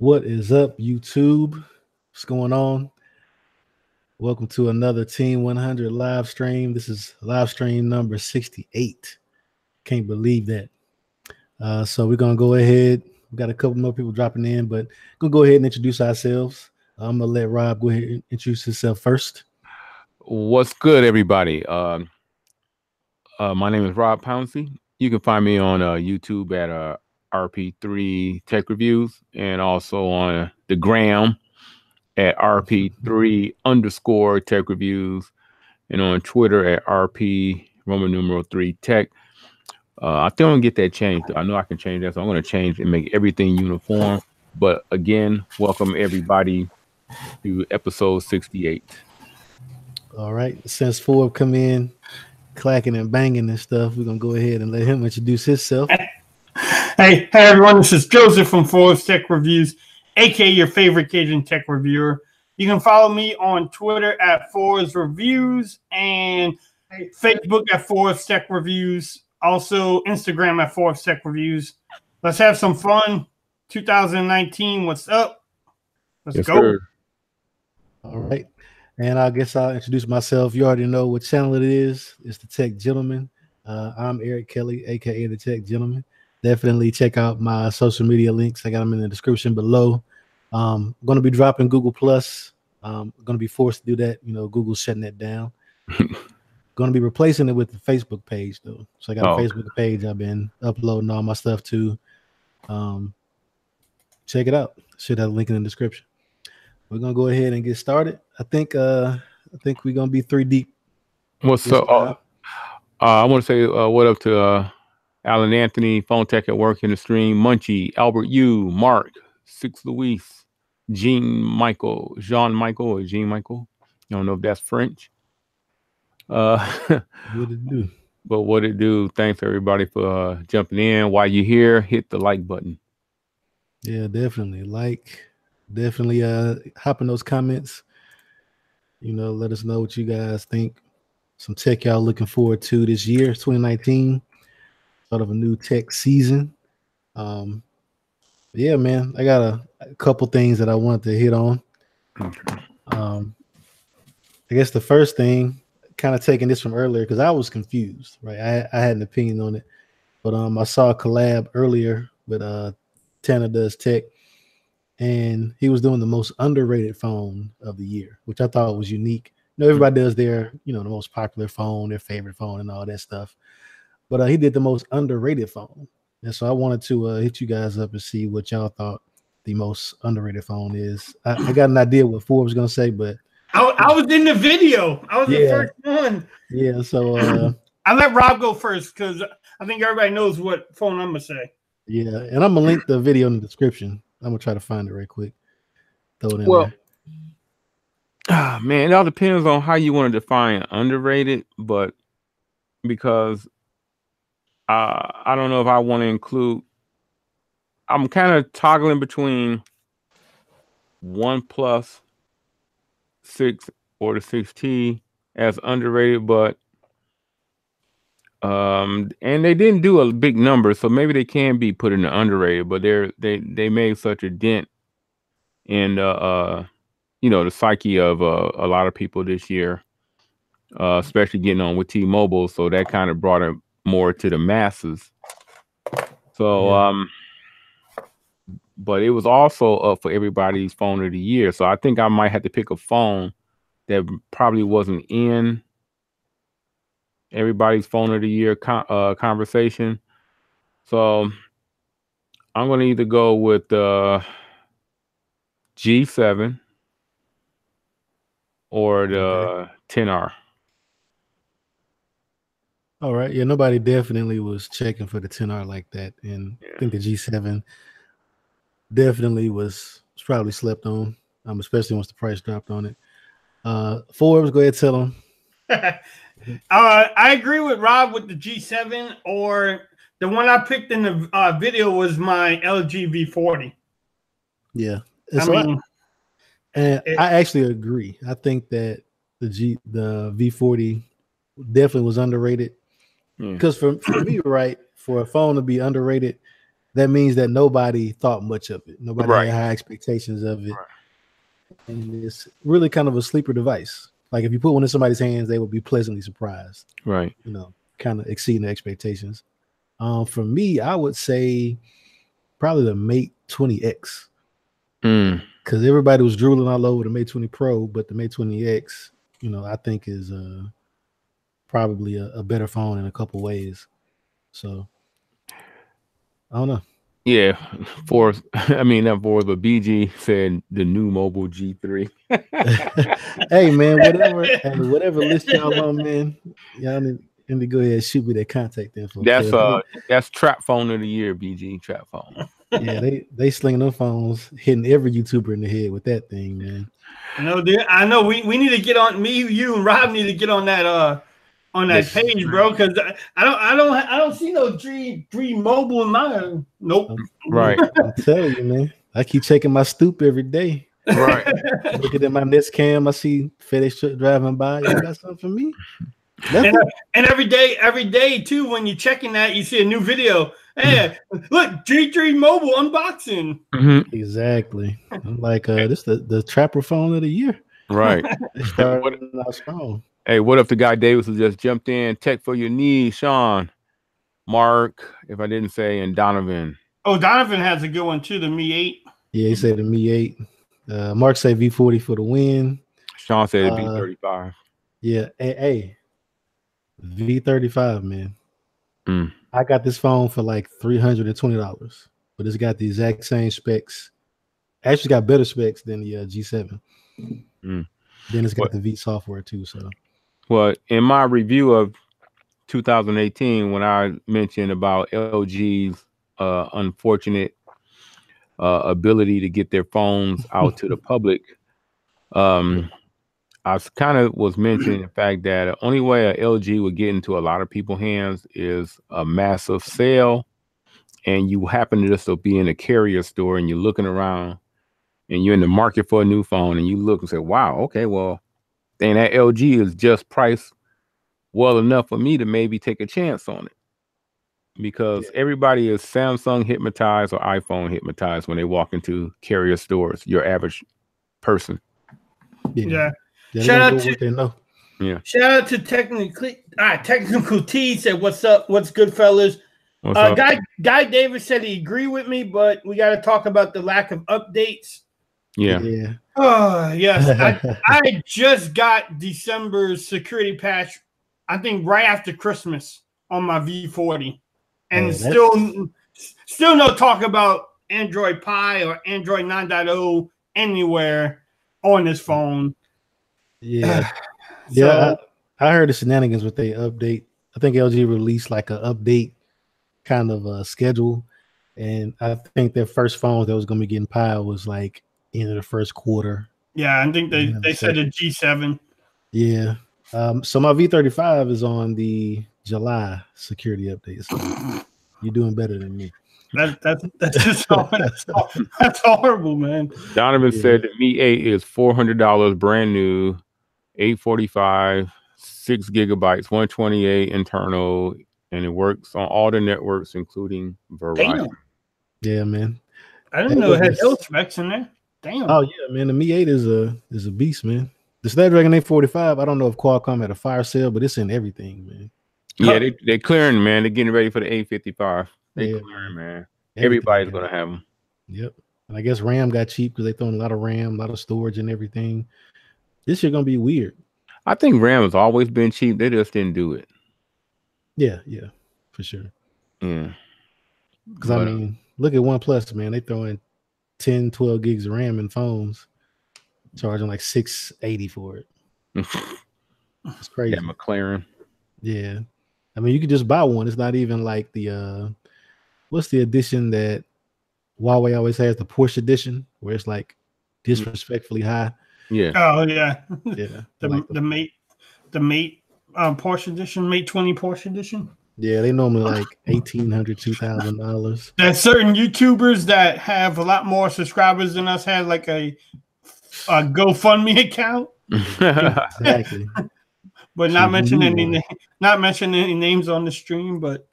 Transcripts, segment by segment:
What is up, YouTube? What's going on? Welcome to another Team 100 live stream. This is live stream number 68. Can't believe that. So we're going to go ahead. We got a couple more people dropping in, but we'll go ahead and introduce ourselves. I'm going to let Rob go ahead and introduce himself first. What's good, everybody? My name is Rob Pouncey. You can find me on YouTube at RP3 Tech Reviews and also on the gram at RP3 _ Tech Reviews and on Twitter at RP Roman numeral 3 Tech. I still don't get that changed. I know I can change that, so I'm going to change and make everything uniform. But again, welcome everybody to episode 68. All right. Since Ford come in clacking and banging and stuff, we're going to go ahead and let him introduce himself. Hey everyone, this is Joseph from Forbes Tech Reviews, aka your favorite Cajun tech reviewer. You can follow me on Twitter at Forbes Reviews and Facebook at Forbes Tech Reviews. Also Instagram at Forbes Tech Reviews. Let's have some fun. 2019, what's up? Let's go. Sir. All right. And I guess I'll introduce myself. You already know what channel it is. It's the Tech Gentleman. I'm Eric Kelly, aka the Tech Gentleman. Definitely check out my social media links. I got them in the description below. I'm going to be dropping Google Plus. I'm going to be forced to do that. You know, Google's shutting that down. Going to be replacing it with the Facebook page, though. So I got a Facebook page I've been uploading all my stuff to. Check it out. Should have a link in the description. We're going to go ahead and get started. I think we're going to be 3 deep. What's up? I want to say what up to Alan Anthony, Phone Tech at Work in the stream, Munchie, Albert Yu, Mark, Six Luis, Jean Michael, I don't know if that's French. What it do? But what it do? Thanks everybody for jumping in. While you're here, hit the like button. Yeah, definitely. Definitely hop in those comments. You know, let us know what you guys think. Some tech y'all looking forward to this year, 2019. Sort of a new tech season. Yeah, man, I got a couple things that I wanted to hit on. I guess the first thing, kind of taking this from earlier, because I was confused, right? I had an opinion on it, but I saw a collab earlier with Tanner Does Tech, and he was doing the most underrated phone of the year, which I thought was unique. You know, everybody does their, the most popular phone, their favorite phone, and all that stuff. But he did the most underrated phone. And so I wanted to hit you guys up and see what y'all thought the most underrated phone is. I got an idea what Forbes was going to say, but I was in the video. I was the first one. Yeah, so I let Rob go first because I think everybody knows what phone I'm going to say. Yeah, and I'm going to link the video in the description. I'm going to try to find it right quick. Throw it in there. Man, it all depends on how you want to define underrated, but because I don't know if I want to include. I'm kind of toggling between OnePlus 6 or the 6T as underrated, but and they didn't do a big number, so maybe they can be put in the underrated. But they made such a dent in the psyche of a lot of people this year, especially getting on with T-Mobile. So that kind of brought it more to the masses. So but it was also up for everybody's phone of the year. So I think I might have to pick a phone that probably wasn't in everybody's phone of the year conversation. So I'm going to either go with the G7 or the 10R. All right. Yeah, nobody definitely was checking for the 10R like that. And I think the G7 definitely was probably slept on, especially once the price dropped on it. Forbes, go ahead, tell them. I agree with Rob with the G7, or the one I picked in the video was my LG V40. Yeah. I actually agree. I think that the V40 definitely was underrated. Because for me, right, for a phone to be underrated, that means that nobody thought much of it. Nobody Right. had high expectations of it. Right. And it's really kind of a sleeper device. Like if you put one in somebody's hands, they would be pleasantly surprised. Right. You know, kind of exceeding the expectations. For me, I would say probably the Mate 20X. Because everybody was drooling all over the Mate 20 Pro, but the Mate 20X, you know, I think is probably a better phone in a couple ways. So I don't know. Yeah, I mean not Forrest, but BG said the new Mobile G3. Hey man, whatever list y'all on, man, y'all need to go ahead and shoot me their contact info. That's trap phone of the year, BG trap phone. Yeah, they slinging them phones, hitting every YouTuber in the head with that thing, man. I know. We need to get on. Me, you, and Rob need to get on that page, bro. Because I don't see no Dream Mobile in mine. Nope. Right. I'm telling you, man. I keep checking my stoop every day. Right. Looking at my Nest Cam, I see FedEx truck driving by. You got something for me? And every day too, when you're checking that, you see a new video. Hey, look, G3 Mobile unboxing. Mm-hmm. Exactly. I'm like, this the trapper phone of the year. Right. It started out strong. Hey, what if the guy Davis who just jumped in? Tech for your knees, Sean, Mark, if I didn't say, and Donovan. Oh, Donovan has a good one too. The Mi 8. Yeah, he said the Mi 8. Mark said V40 for the win. Sean said V35. Yeah, hey, V35, man. I got this phone for like $320, but it's got the exact same specs. Actually, got better specs than the G7. Then it's got the V software too. So, well, in my review of 2018, when I mentioned about LG's unfortunate ability to get their phones out to the public, I kind of was mentioning the fact that the only way a LG would get into a lot of people's hands is a massive sale, and you happen to just be in a carrier store and you're looking around and you're in the market for a new phone and you look and say, wow, okay, well, then that LG is just priced well enough for me to maybe take a chance on it. Because everybody is Samsung hypnotized or iPhone hypnotized when they walk into carrier stores, your average person. Yeah. Shout out to Technical T said, "What's up? What's good, fellas?" What's up? Guy Davis said he agree with me, but we got to talk about the lack of updates. Yeah. Oh yes, I just got December's security patch. I think right after Christmas on my V40, and still no talk about Android Pie or Android 9.0 anywhere on this phone. Yeah. Yeah. I heard the shenanigans with the update. I think LG released like an update kind of schedule. And I think their first phone that was going to be getting Pi was like end of the first quarter. Yeah. I think they said a G7. Yeah. So my V35 is on the July security update. So you're doing better than me. That's horrible, man. Donovan said the Mi 8 is $400 brand new, 845, 6 gigabytes, 128 internal, and it works on all the networks, including Verizon. Damn. Yeah, man. I didn't know it had those specs in there. Damn. Oh yeah, man. The Mi 8 is a beast, man. The Snapdragon 845. I don't know if Qualcomm had a fire sale, but it's in everything, man. Yeah, they're clearing, man. They're getting ready for the 855. They're clearing, man. Everybody's gonna have them. Yep. And I guess RAM got cheap because they throwing a lot of RAM, a lot of storage and everything. This year gonna be weird. I think RAM has always been cheap. They just didn't do it. Yeah, for sure. Yeah. Because I mean, look at OnePlus, man. They throwing 10, 12 gigs of RAM in phones, charging like $680 for it. It's crazy. Yeah, McLaren. Yeah. I mean, you could just buy one. It's not even like the what's the edition that Huawei always has, the Porsche edition, where it's like disrespectfully high. Yeah. Oh yeah. Yeah. the Mate Porsche edition, Mate 20 Porsche edition. Yeah, they normally like $1,800, $2,000. There's certain YouTubers that have a lot more subscribers than us have like a GoFundMe account. Exactly. But not mentioning any names on the stream, but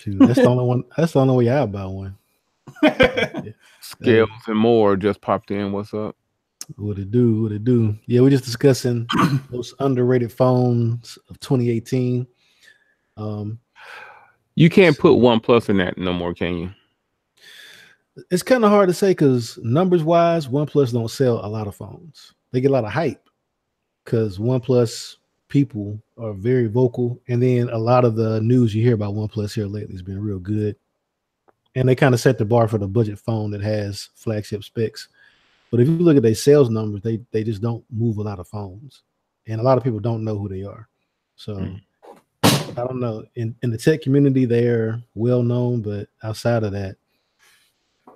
Shoot, that's the only one. That's the only way I buy one. Yeah. Scales and more just popped in. What's up? What it do? What it do? Yeah, we're just discussing most underrated phones of 2018. You can't put OnePlus in that no more, can you? It's kind of hard to say because numbers wise, OnePlus don't sell a lot of phones. They get a lot of hype because OnePlus people are very vocal, and then a lot of the news you hear about OnePlus here lately has been real good. And they kind of set the bar for the budget phone that has flagship specs. But if you look at their sales numbers, they just don't move a lot of phones. And a lot of people don't know who they are. So I don't know. In the tech community, they're well known, but outside of that,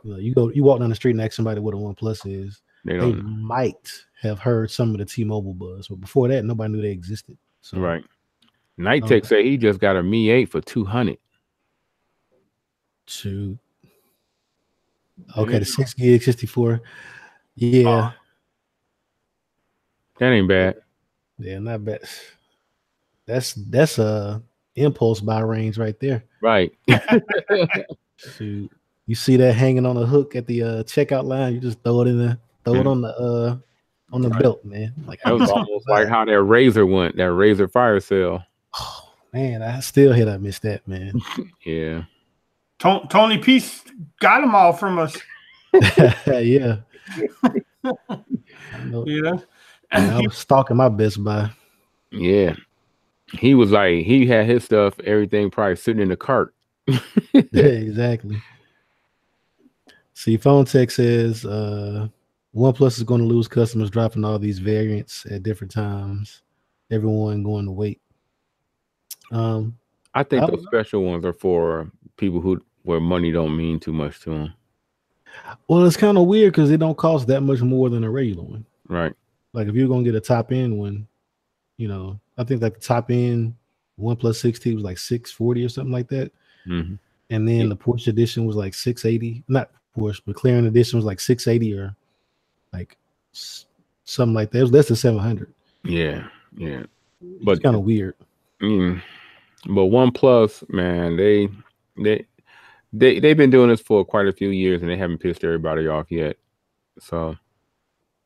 you walk down the street and ask somebody what a OnePlus is, they might have heard some of the T-Mobile buzz. But before that, nobody knew they existed. So, right. Night Tech say he just got a Mi 8 for $200. Shoot. Okay, the 6 gig 64. Yeah. That ain't bad. Yeah, not bad. That's a impulse buy range right there. Right. Shoot. You see that hanging on a hook at the checkout line, you just throw it in there, it on the belt, man. Like that was almost like how that Razer went, that Razer Fire Sale. Oh man, I still hate I missed that, man. Yeah. Tony Peace got them all from us. Yeah. Yeah. I was stalking my Best Buy. Yeah. He was like, he had his stuff, everything probably sitting in the cart. Yeah, exactly. See, Phone Tech says OnePlus is going to lose customers dropping all these variants at different times. Everyone going to wait. I think those special ones are for people where money don't mean too much to them. Well, it's kind of weird because it don't cost that much more than a regular one. Right. Like if you're going to get a top end one, I think like the top end OnePlus 6T was like $640 or something like that. Mm-hmm. And then the Porsche edition was like $680. Not Porsche, but McLaren edition was like $680 or like something like that. It was less than $700. Yeah, yeah. But it's kind of weird. But OnePlus, man, they've been doing this for quite a few years and they haven't pissed everybody off yet. So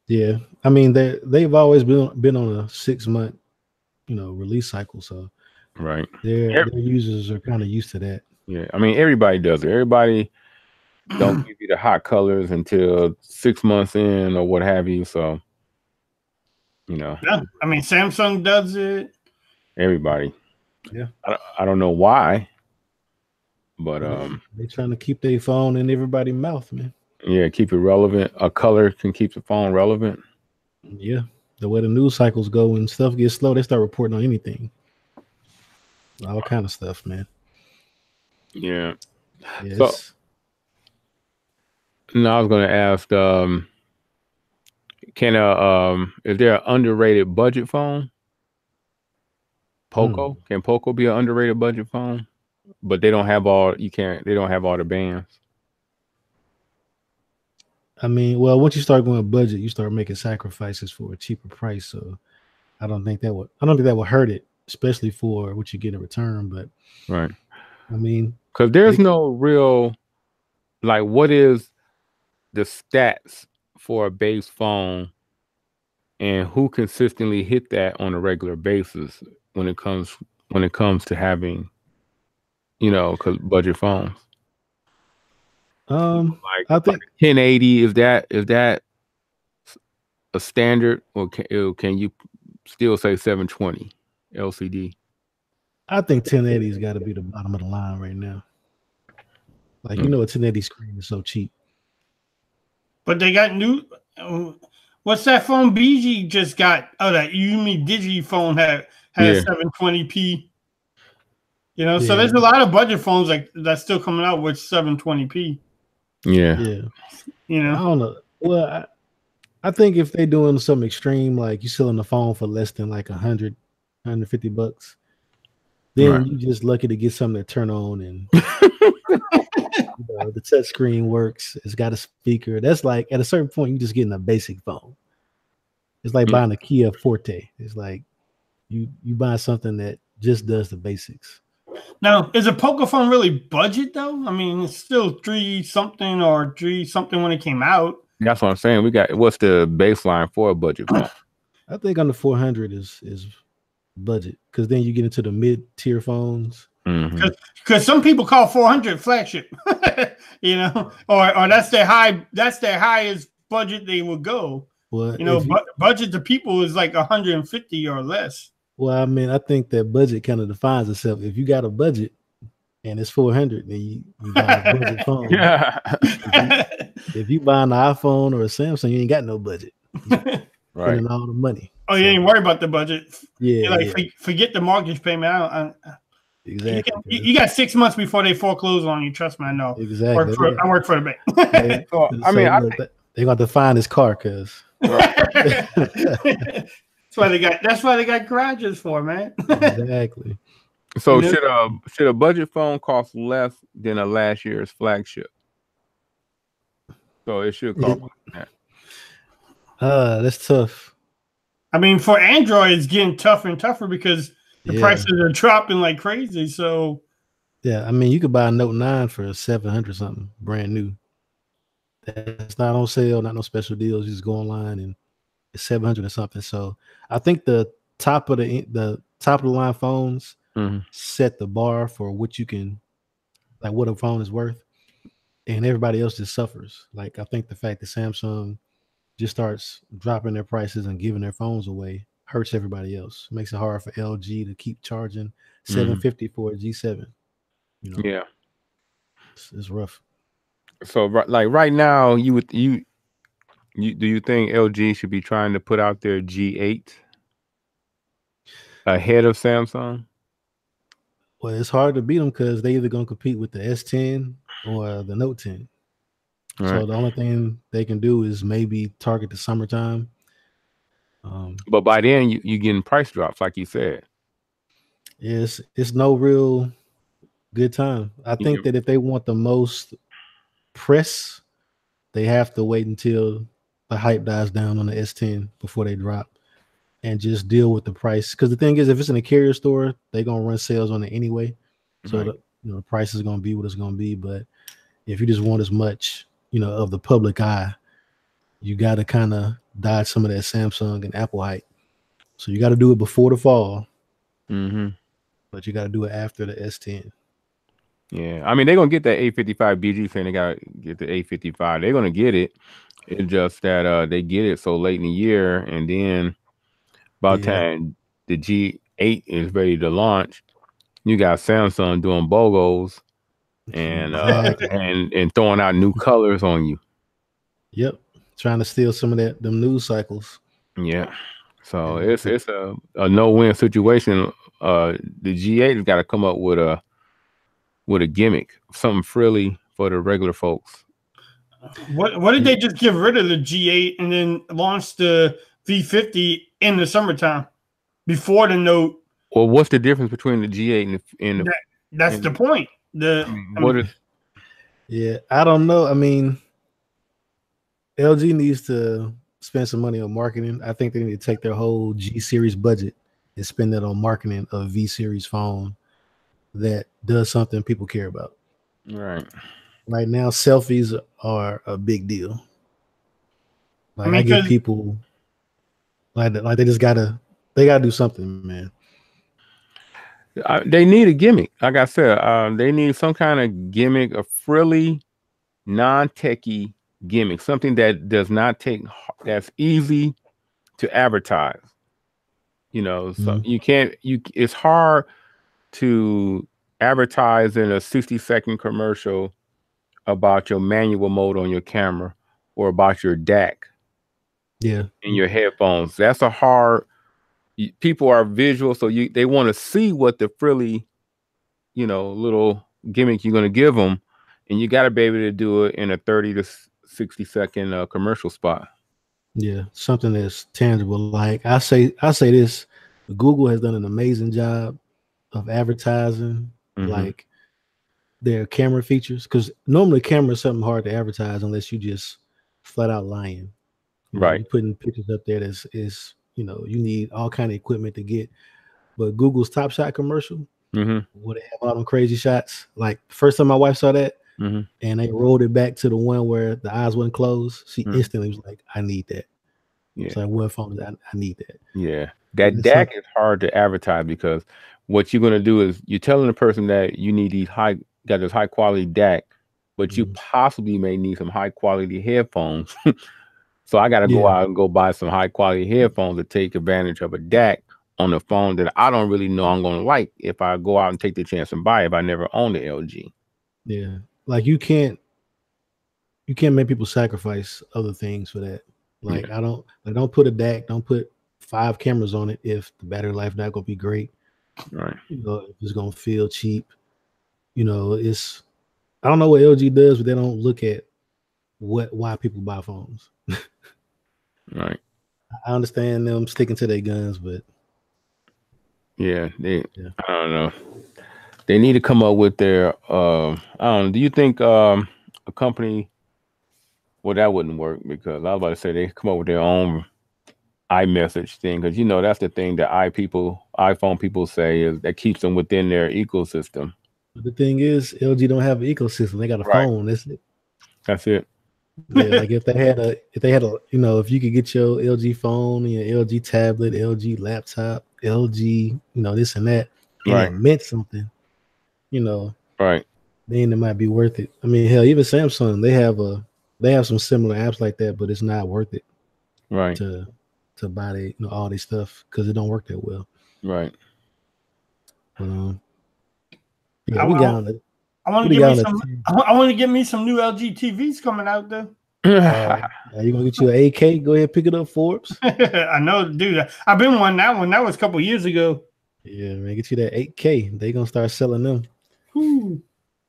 yeah, I mean they've always been on a 6-month, release cycle. So right, their users are kind of used to that. Yeah, I mean everybody does it. Everybody don't give you the hot colors until 6 months in or what have you. So yeah, I mean Samsung does it. Everybody. Yeah, I don't know why, but they're trying to keep their phone in everybody's mouth, man. Yeah, keep it relevant. A color can keep the phone relevant. Yeah, the way the news cycles go, when stuff gets slow, they start reporting on anything, all kind of stuff, man. Yeah. Yes. So, now I was going to ask, is there an underrated budget phone? Poco? Can Poco be an underrated budget phone? But they don't have all the bands. I mean, well, once you start going budget, you start making sacrifices for a cheaper price. So I don't think that would hurt it, especially for what you get in return. But right. I mean, because there's no real, like, what is the stats for a base phone and who consistently hit that on a regular basis when it comes to having, because budget phones. I think 1080 is that a standard, or can you still say 720 LCD? I think 1080's got to be the bottom of the line right now. Like a 1080 screen is so cheap. But they got new. What's that phone BG just got? Oh, that Umi Digifone had 720p. So there's a lot of budget phones that's still coming out with 720p. Yeah. I don't know. Well, I think if they're doing something extreme, like you selling the phone for less than like $100, $150, then you're just lucky to get something to turn on and the touch screen works. It's got a speaker. That's like at a certain point, you're just getting a basic phone. It's like buying a Kia Forte. It's like you buy something that just does the basics. Now, is a poker phone really budget though? I mean, it's still 3 something or 3 something when it came out. That's what I'm saying. We got what's the baseline for a budget phone? I think under 400 is budget, because then you get into the mid-tier phones. Because some people call 400 flagship, you know, or that's their highest budget they would go. Well, you know, budget to people is like 150 or less. Well, I mean, I think that budget kind of defines itself. If you got a budget and it's 400, then you buy a budget phone. Yeah. If you buy an iPhone or a Samsung, you ain't got no budget. Right. Spending all the money. Oh, you ain't worried about the budget. Yeah. Like forget the mortgage payment. Exactly. You got 6 months before they foreclose on you. Trust me, I know. Exactly. I work for the bank. So, I mean, they're going to find his car, cause. That's why they got garages for, man. Exactly. So should a budget phone cost less than a last year's flagship? So it should cost that. That's tough. I mean, for Android, it's getting tougher and tougher because the prices are dropping like crazy. So yeah, I mean, you could buy a Note 9 for 700 something, brand new. That's not on sale, not no special deals. You just go online and it's 700 or something. So I think the top of the line phones set the bar for what you can, like what a phone is worth, and everybody else just suffers. Like I think the fact that Samsung just starts dropping their prices and giving their phones away hurts everybody else. It makes it hard for LG to keep charging $750 for a G7. You know? Yeah, it's rough. So like right now, do you think LG should be trying to put out their G8 ahead of Samsung? Well, it's hard to beat them because they either gonna compete with the S10 or the Note 10. Right. So the only thing they can do is maybe target the summertime. But by then you getting price drops, like you said. Yes, it's no real good time. I think that if they want the most press, they have to wait until the hype dies down on the S10 before they drop and just deal with the price. Because the thing is, if it's in a carrier store, they're gonna run sales on it anyway. So the price is gonna be what it's gonna be. But if you just want as much, of the public eye, you got to kind of dodge some of that Samsung and Apple hype. So you got to do it before the fall, but you got to do it after the S10. Yeah, I mean they're gonna get that 855 BG saying they gotta get the 855. They're gonna get it. It's just that they get it so late in the year, and then by the time the G8 is ready to launch, you got Samsung doing BOGOs and and throwing out new colors on you. Yep, trying to steal some of them news cycles. Yeah, so it's a no-win situation. The G8 has got to come up with a gimmick, something frilly for the regular folks. What did they just get rid of the G8 and then launch the V50 in the summertime before the Note? Well, what's the difference between the G8 and the that's the point. Yeah, I don't know. I mean, LG needs to spend some money on marketing. I think they need to take their whole G series budget and spend that on marketing a V series phone that does something people care about. Right. Right now, selfies are a big deal. Like I get people like they gotta do something, man. They need a gimmick. Like I said, they need some kind of gimmick, a frilly, non-techie gimmick, something that does not that's easy to advertise. So it's hard to advertise in a 60-second commercial about your manual mode on your camera or about your DAC in your headphones. That's a hard. People are visual, so they want to see what the frilly, little gimmick you're going to give them, and you got to be able to do it in a 30 to 60-second commercial spot. Yeah, something that's tangible. Like I say this, Google has done an amazing job of advertising like their camera features, because normally camera is something hard to advertise unless you just flat out lying. You're putting pictures up there that's you need all kind of equipment to get. But Google's Top Shot commercial, where they have all them crazy shots. Like first time my wife saw that, and they rolled it back to the one where the eyes wasn't closed, she instantly was like, "I need that." Yeah. So what phone? I need that. Yeah, that DAC is hard to advertise because what you're gonna do is you're telling the person that you need these high quality DAC, but you possibly may need some high quality headphones. So I got to go out and go buy some high quality headphones to take advantage of a DAC on a phone that I don't really know I'm going to like if I go out and take the chance and buy it if I never owned the LG. Yeah, like you can't make people sacrifice other things for that. Like don't put a DAC, don't put 5 cameras on it if the battery life not going to be great. Right. You know, if it's going to feel cheap. You know, I don't know what LG does, but they don't look at why people buy phones. Right. I understand them sticking to their guns, but I don't know. They need to come up with their I don't know. Do you think a company, well, that wouldn't work because I was about to say they come up with their own iMessage thing, because you know that's the thing that iPhone people say is that keeps them within their ecosystem. But the thing is, LG don't have an ecosystem. They got a phone. That's it. That's it. Yeah, like if they had a, you know, if you could get your LG phone, your LG tablet, LG laptop, LG, you know, this and that, and it meant something, you know, then it might be worth it. I mean, hell, even Samsung, they have some similar apps like that, but it's not worth it, to buy all this stuff because it don't work that well, right? But I want to get me some new LG TVs coming out though. Are you gonna get you an 8K? Go ahead, pick it up, Forbes. I know, dude. I've been wanting that one. That was a couple years ago. Yeah, man, get you that 8K. They gonna start selling them.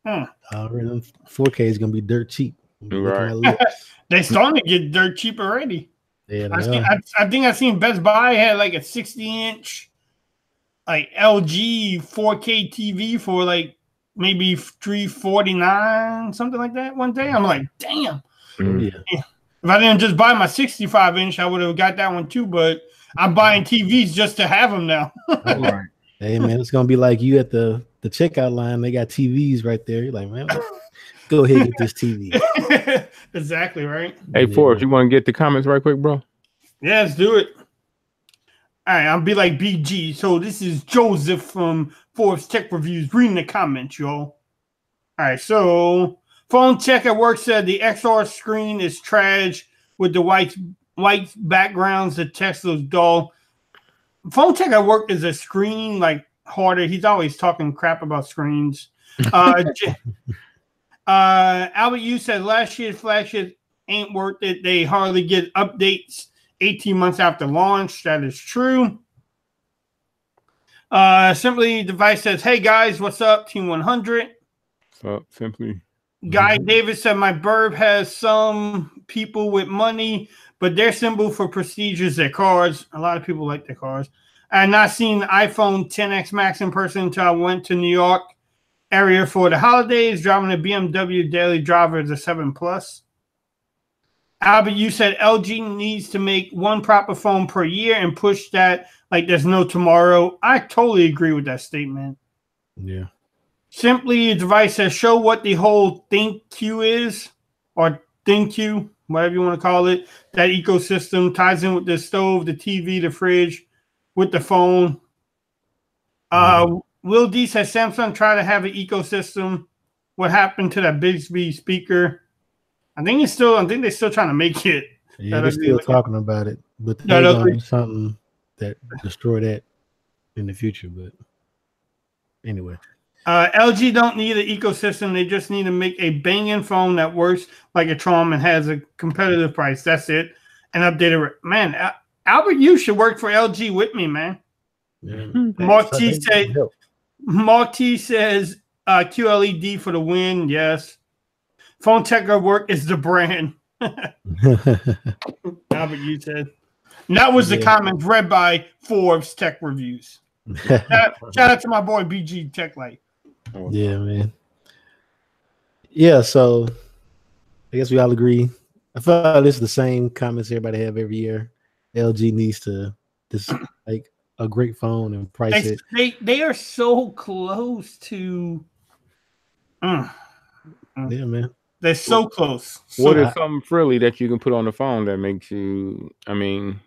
Already, 4K is gonna be dirt cheap. Right. They starting to get dirt cheap already. Yeah, I think I seen Best Buy had like a 60-inch like LG 4K TV for like maybe $349, something like that one day. I'm like, damn. Yeah. If I didn't just buy my 65-inch, I would have got that one too. But I'm buying TVs just to have them now. Hey man, it's gonna be like you at the checkout line. They got TVs right there. You're like, man, go ahead and get this TV. Exactly right. Hey, Forbes, you want to get the comments right quick, bro? Yeah, let's do it. All right, I'll be like BG. So this is Joseph from Forbes Tech Reviews reading the comments, y'all. All right, so Phone Tech at Work said the XR screen is trash with the white backgrounds. The text looks dull. Phone Tech at Work is a screen like harder. He's always talking crap about screens. Albert Yu said last year's flagships ain't worth it. They hardly get updates 18 months after launch. That is true. Simply Device says, hey guys, what's up? Team 100. What's up, Simply? Guy David said, my burb has some people with money, but their symbol for prestige is their cars. A lot of people like their cars. I've not seen the iPhone XS Max in person until I went to New York area for the holidays, driving a BMW daily driver as a 7 Plus. Albert, you said LG needs to make one proper phone per year and push that like there's no tomorrow. I totally agree with that statement. Yeah. Simply Device says, show what the whole ThinQ is, or ThinQ, whatever you want to call it. That ecosystem ties in with the stove, the TV, the fridge, with the phone. Will D says Samsung tried to have an ecosystem. What happened to that Bixby speaker? I think they're still trying to make it. Yeah, they're still talking about it, but they're gonna do something that destroy that in the future. But anyway, LG don't need an ecosystem. They just need to make a banging phone that works like a Tron and has a competitive price. That's it. And update it. Man, Albert, you should work for LG with me, man. Yeah. Mark T says QLED for the win. Yes. Phone Tech at Work is the brand. Albert, you said. And that was the comments read by Forbes Tech Reviews. Shout out to my boy BG Tech Light. Yeah, man. Yeah, so I guess we all agree. I feel like this is the same comments everybody have every year. LG needs to just like a great phone and price it. They are so close to. Yeah, man. They're so close. What is something frilly that you can put on the phone that makes you? I mean,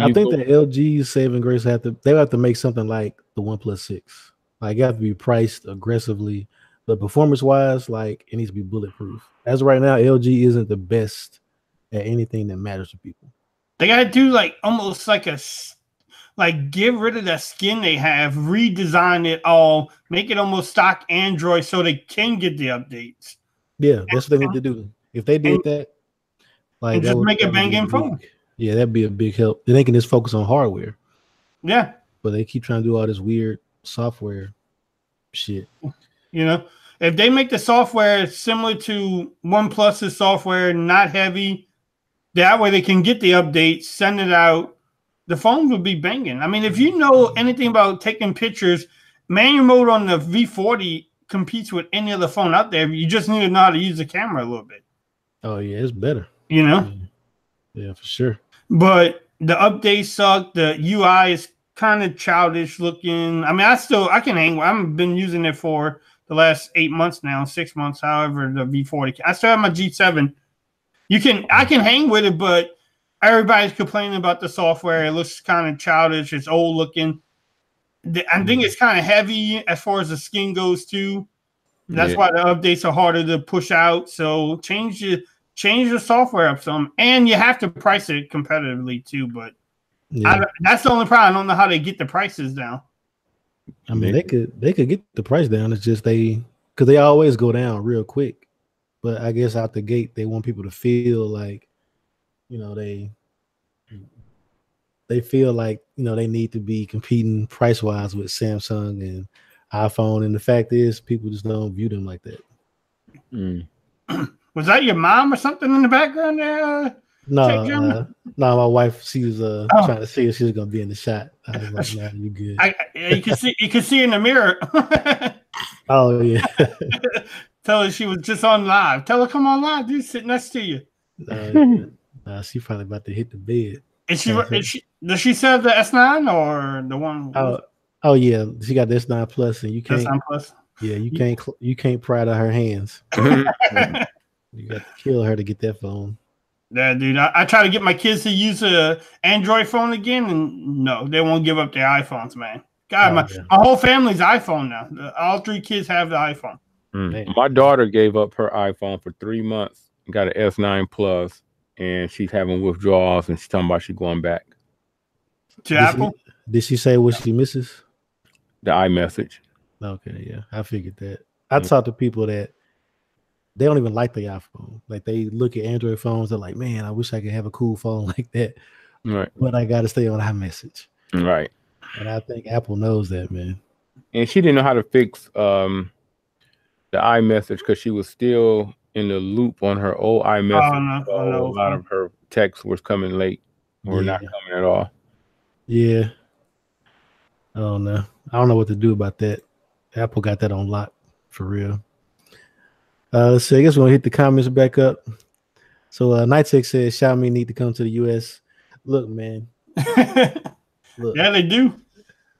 I think the LG's saving grace have to make something like the OnePlus 6. Like, it have to be priced aggressively, but performance wise, like, it needs to be bulletproof. As of right now, LG isn't the best at anything that matters to people. They gotta do like almost like get rid of that skin they have, redesign it all, make it almost stock Android so they can get the updates. Yeah, that's what they need to do. If they did that, like, just make a banging phone. Yeah, that'd be a big help. Then they can just focus on hardware. Yeah. But they keep trying to do all this weird software shit. You know, if they make the software similar to OnePlus's software, not heavy, that way they can get the updates, send it out. The phone would be banging. I mean, if you know anything about taking pictures, manual mode on the V40 competes with any other phone out there. You just need to know how to use the camera a little bit. Oh, yeah, it's better. You know? Yeah, for sure. But the updates suck. The UI is kind of childish looking. I mean, I can hang. I've been using it for the last 8 months now, 6 months, however, the V40. I still have my G7. I can hang with it, but everybody's complaining about the software. It looks kind of childish. It's old looking. I think it's kind of heavy as far as the skin goes too. That's why the updates are harder to push out. So change the software up some, and you have to price it competitively too. But that's the only problem. I don't know how they get the prices down. I mean, they could get the price down. It's just because they always go down real quick. But I guess out the gate, they want people to feel like, you know, they feel like, you know, they need to be competing price wise with Samsung and iPhone. And the fact is, people just don't view them like that. Was that your mom or something in the background there? No, my wife. She was trying to see if she was gonna be in the shot. I was like, "Nah, you good." You can see in the mirror. Oh yeah. Tell her she was just on live. Tell her come on live, dude. Sit next to you. She probably about to hit the bed. Does she sell the S9 or the one? Oh yeah, she got the S9 Plus, and you can't. S9 Plus. Yeah, you can't pry out of her hands. You got to kill her to get that phone. Yeah, dude. I try to get my kids to use a Android phone again, and no, they won't give up their iPhones, man. God, my whole family's iPhone now. All 3 kids have the iPhone. My daughter gave up her iPhone for 3 months, got an S9 Plus, and she's having withdrawals, and she's talking about she's going back to Apple. Did she say what she misses? The iMessage. Okay, yeah, I figured that. I talk to people that they don't even like the iPhone. Like, they look at Android phones, they're like, man, I wish I could have a cool phone like that. Right. But I got to stay on iMessage. Right. And I think Apple knows that, man. And she didn't know how to fix the iMessage because she was still in the loop on her old iMessage. A lot of her texts was coming late or not coming at all. Yeah. I don't know. I don't know what to do about that. Apple got that on lock for real. Let's see. I guess we're gonna hit the comments back up. So Nighttech says Xiaomi need to come to the US. Look, man. Look. Yeah, they do.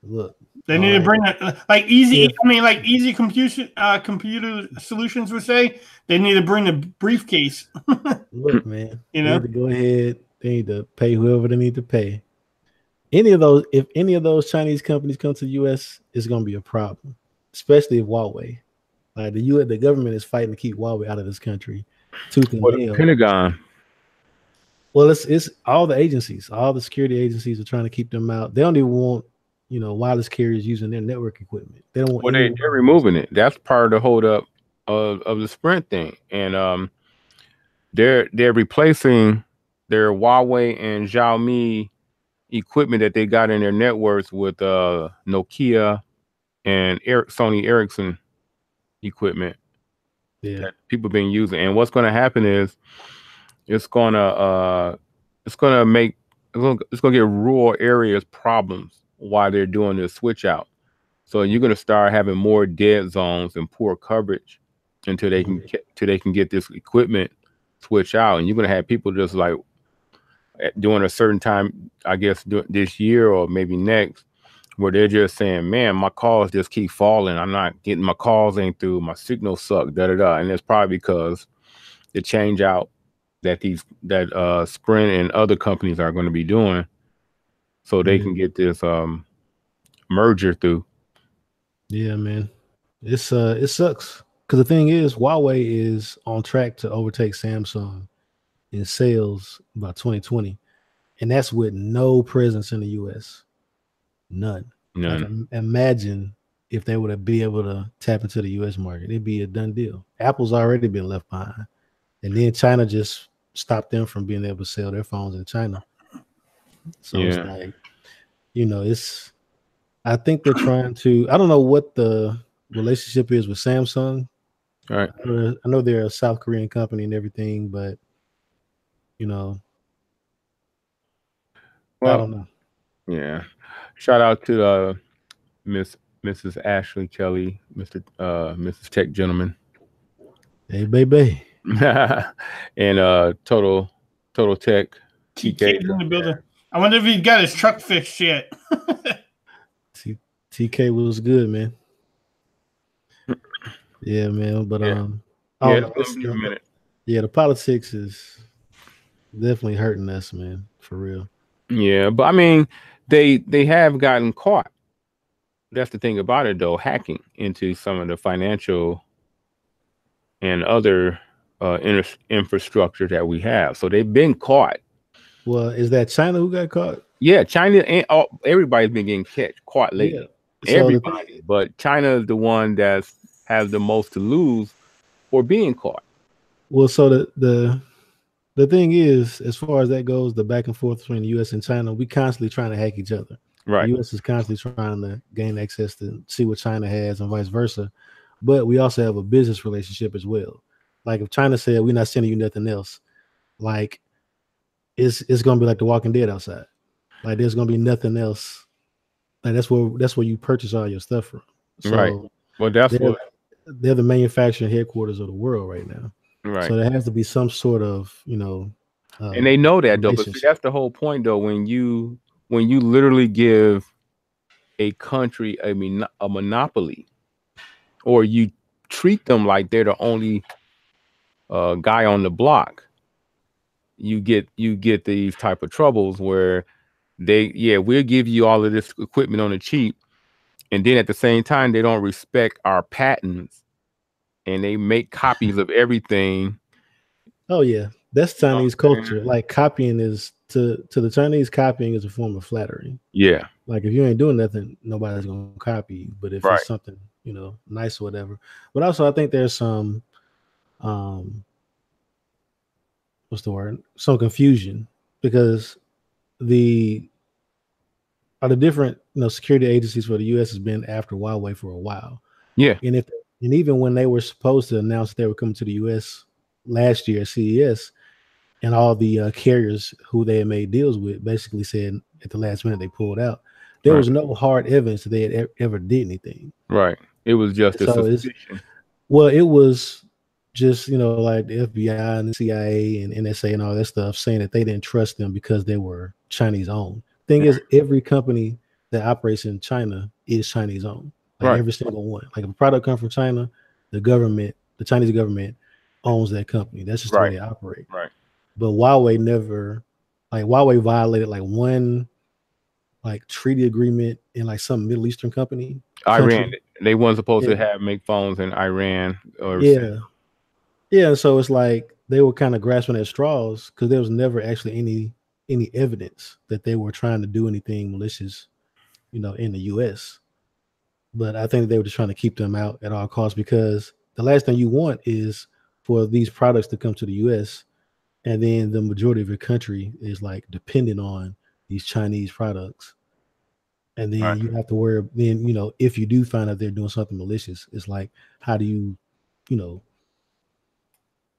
Look. They need to bring it like easy. Yeah. I mean, like easy computer solutions would say. They need to bring the briefcase. Look, man. You know, they need to go ahead. They need to pay whoever they need to pay. If any of those Chinese companies come to the US, it's gonna be a problem, especially if Huawei. Like the government is fighting to keep Huawei out of this country. Tooth and nail. Pentagon. Well, it's all the agencies, all the security agencies are trying to keep them out. They don't even want, you know, wireless carriers using their network equipment. They don't want. Well, they're removing it. That's part of the holdup of the Sprint thing, and they're replacing their Huawei and Xiaomi equipment that they got in their networks with Nokia and Sony Ericsson equipment that people been using. And what's going to happen is it's going to give rural areas problems while they're doing this switch out. So you're going to start having more dead zones and poor coverage until they can get this equipment switch out, and you're going to have people just like during a certain time, I guess this year or maybe next, where they're just saying, man, my calls just keep falling. I'm not getting my calls ain't through. My signal suck, da-da-da. And it's probably because the change out that Sprint and other companies are going to be doing so they can get this merger through. Yeah, man. It sucks. Because the thing is, Huawei is on track to overtake Samsung in sales by 2020. And that's with no presence in the US. None. Like, imagine if they would be able to tap into the US market. It'd be a done deal. Apple's already been left behind. And then China just stopped them from being able to sell their phones in China. So it's like, I think they're trying to, I don't know what the relationship is with Samsung. All right. I know they're a South Korean company and everything, but well, I don't know. Yeah. Shout out to Mrs. Ashley Kelly, Mrs. Tech Gentleman. Hey, baby. And Total Tech TK in the building. I wonder if he got his truck fixed yet. TK was good, man. Yeah, man. But the politics is definitely hurting us, man, for real. Yeah, but I mean, they have gotten caught. That's the thing about it, though, hacking into some of the financial and other infrastructure that we have. So they've been caught. Well, is that China who got caught? Yeah, China and everybody's been getting caught lately. Yeah. So everybody, but China is the one that has the most to lose for being caught. Well, so the thing is, as far as that goes, the back and forth between the U.S. and China, we constantly trying to hack each other. Right. The U.S. is constantly trying to gain access to see what China has and vice versa. But we also have a business relationship as well. Like if China said, we're not sending you nothing else, like it's going to be like The Walking Dead outside. Like there's going to be nothing else. Like that's where you purchase all your stuff from. So right. Well, they're the manufacturing headquarters of the world right now. Right. So there has to be some sort of, and they know that though, but see, that's the whole point though. When you literally give a country a monopoly, or you treat them like they're the only guy on the block, you get these type of troubles where we'll give you all of this equipment on the cheap, and then at the same time they don't respect our patents and they make copies of everything. Oh yeah, that's Chinese culture. Like copying is to the Chinese, copying is a form of flattery. Yeah. Like if you ain't doing nothing, nobody's gonna copy you. But if it's something, nice or whatever. But also I think there's some what's the word? Some confusion because the different security agencies for the US has been after Huawei for a while. Yeah. And even when they were supposed to announce they were coming to the US last year at CES, and all the carriers who they had made deals with basically said at the last minute they pulled out. There was no hard evidence that they had ever did anything. Right. It was just a suspicion. Well, it was just, like the FBI and the CIA and NSA and all that stuff saying that they didn't trust them because they were Chinese owned. Thing is, every company that operates in China is Chinese owned. Like every single one. Like if a product comes from China, the Chinese government owns that company. That's just the way they operate. Right. But Huawei Huawei violated one treaty agreement in some Middle Eastern country. Iran. They weren't supposed to make phones in Iran or Yeah, so it's like they were kind of grasping at straws because there was never actually any evidence that they were trying to do anything malicious, in the US. But I think they were just trying to keep them out at all costs because the last thing you want is for these products to come to the US and then the majority of your country is dependent on these Chinese products. And then you have to worry, if you do find out they're doing something malicious, it's like, how do you,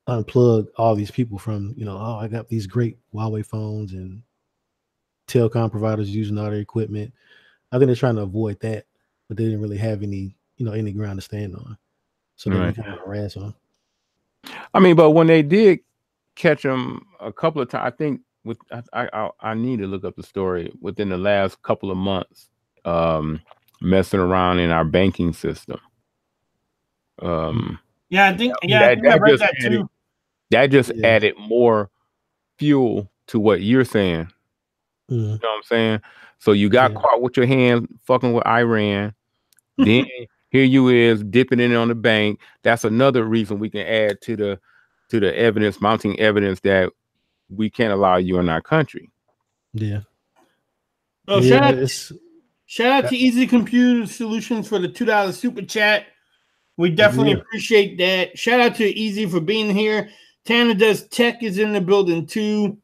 unplug all these people from, I got these great Huawei phones and telecom providers using all their equipment. I think they're trying to avoid that, but they didn't really have any ground to stand on. So they kind of harass them. I mean, but when they did catch them a couple of times, I think I need to look up the story within the last couple of months, messing around in our banking system. Yeah, I think I read that too. That just added more fuel to what you're saying. You know what I'm saying? So you got caught with your hand fucking with Iran. Then here you is dipping in on the bank. That's another reason we can add to the evidence, mounting evidence that we can't allow you in our country. Yeah. Well, shout out to Easy Computer Solutions for the $2 super chat. We definitely appreciate that. Shout out to Easy for being here. Tanner Does Tech is in the building too.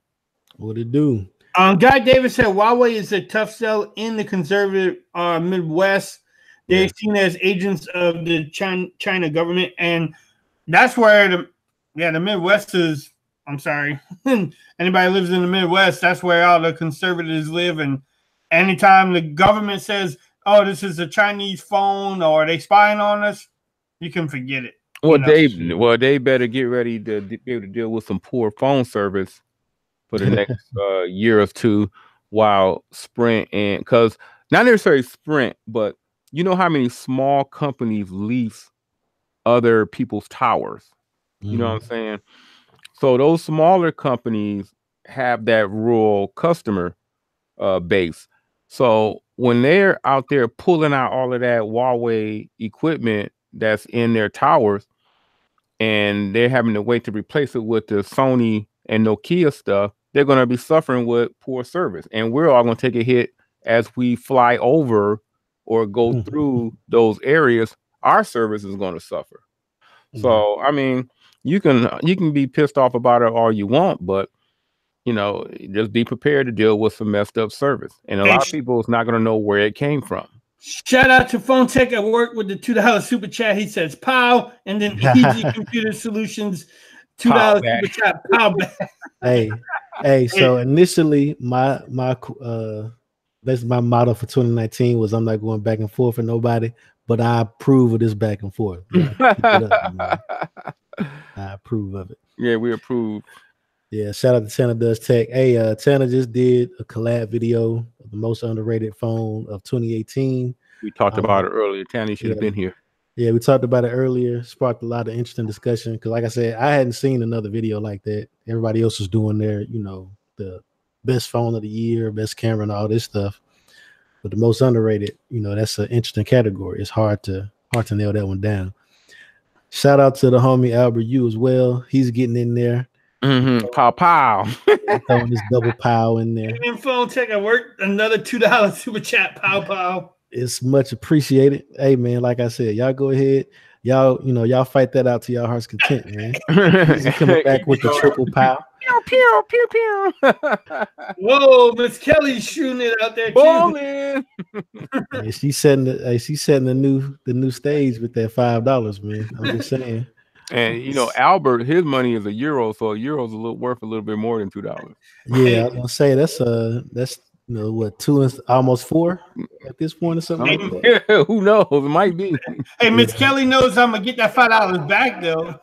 What it do? Guy Davis said Huawei is a tough sell in the conservative Midwest. They're seen as agents of the China government, and that's where the Midwest is. I'm sorry. Anybody lives in the Midwest, that's where all the conservatives live. And anytime the government says, oh, this is a Chinese phone or they spying on us, you can forget it. Well, they better get ready to be able to deal with some poor phone service for the next year or two while Sprint because not necessarily Sprint, but you know how many small companies lease other people's towers? You know what I'm saying? So those smaller companies have that rural customer base. So when they're out there pulling out all of that Huawei equipment that's in their towers and they're having to wait to replace it with the Sony and Nokia stuff, they're going to be suffering with poor service. And we're all going to take a hit as we fly over or go through those areas. Our service is going to suffer. So, I mean, you can be pissed off about it all you want, but just be prepared to deal with some messed up service. And a lot of people is not going to know where it came from. Shout out to Phone Tech at work with the $2 super chat. He says pow, and then Easy Computer Solutions $2 super chat pow back. Hey. So initially, my that's my motto for 2019 was I'm not going back and forth for nobody, but I approve of this back and forth. I approve of it. Yeah, we approve. Yeah, shout out to Tanner Does Tech. Hey, Tanner just did a collab video of the most underrated phone of 2018. We talked about it earlier. Tanner should have been here. Yeah, we talked about it earlier. Sparked a lot of interesting discussion because, like I said, I hadn't seen another video like that. Everybody else was doing their, the best phone of the year, best camera, and all this stuff. But the most underrated, that's an interesting category. It's hard to nail that one down. Shout out to the homie Albert Yu as well. He's getting in there. Pow. Throwing this double pow in there. And Phone Tech at work, another $2 super chat pow. It's much appreciated. Hey man, like I said, y'all go ahead. Y'all fight that out to y'all heart's content, man. He's coming back with the triple pow. Pew, pew, pew, pew. Whoa, Miss Kelly's shooting it out there too. Hey, she's setting the new stage with that $5, man. I'm just saying. And Albert, his money is a euro, so a euro's worth a little bit more than $2. Yeah, I was gonna say that's what, 2 and almost 4 at this point or something like that. Yeah, who knows? It might be. Hey, Miss Kelly knows I'm gonna get that $5 back though.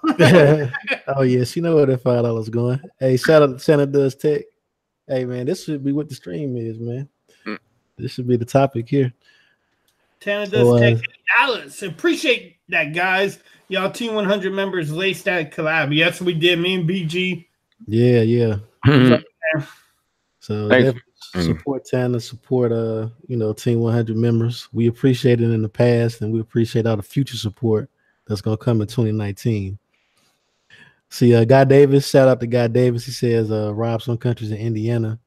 Oh yeah, she know where that $5 going. Hey, shout out to Tanner Does Tech. Hey man, this should be what the stream is, man. This should be the topic here. Tanner Does Tech $8. Appreciate that, guys. Y'all Team 100 members laced that collab. Yes, we did. Me and BG. Yeah. So support Tanner, support Team 100 members. We appreciate it in the past, and we appreciate all the future support that's gonna come in 2019. See, Guy Davis, shout out to Guy Davis. He says, rob some countries in Indiana,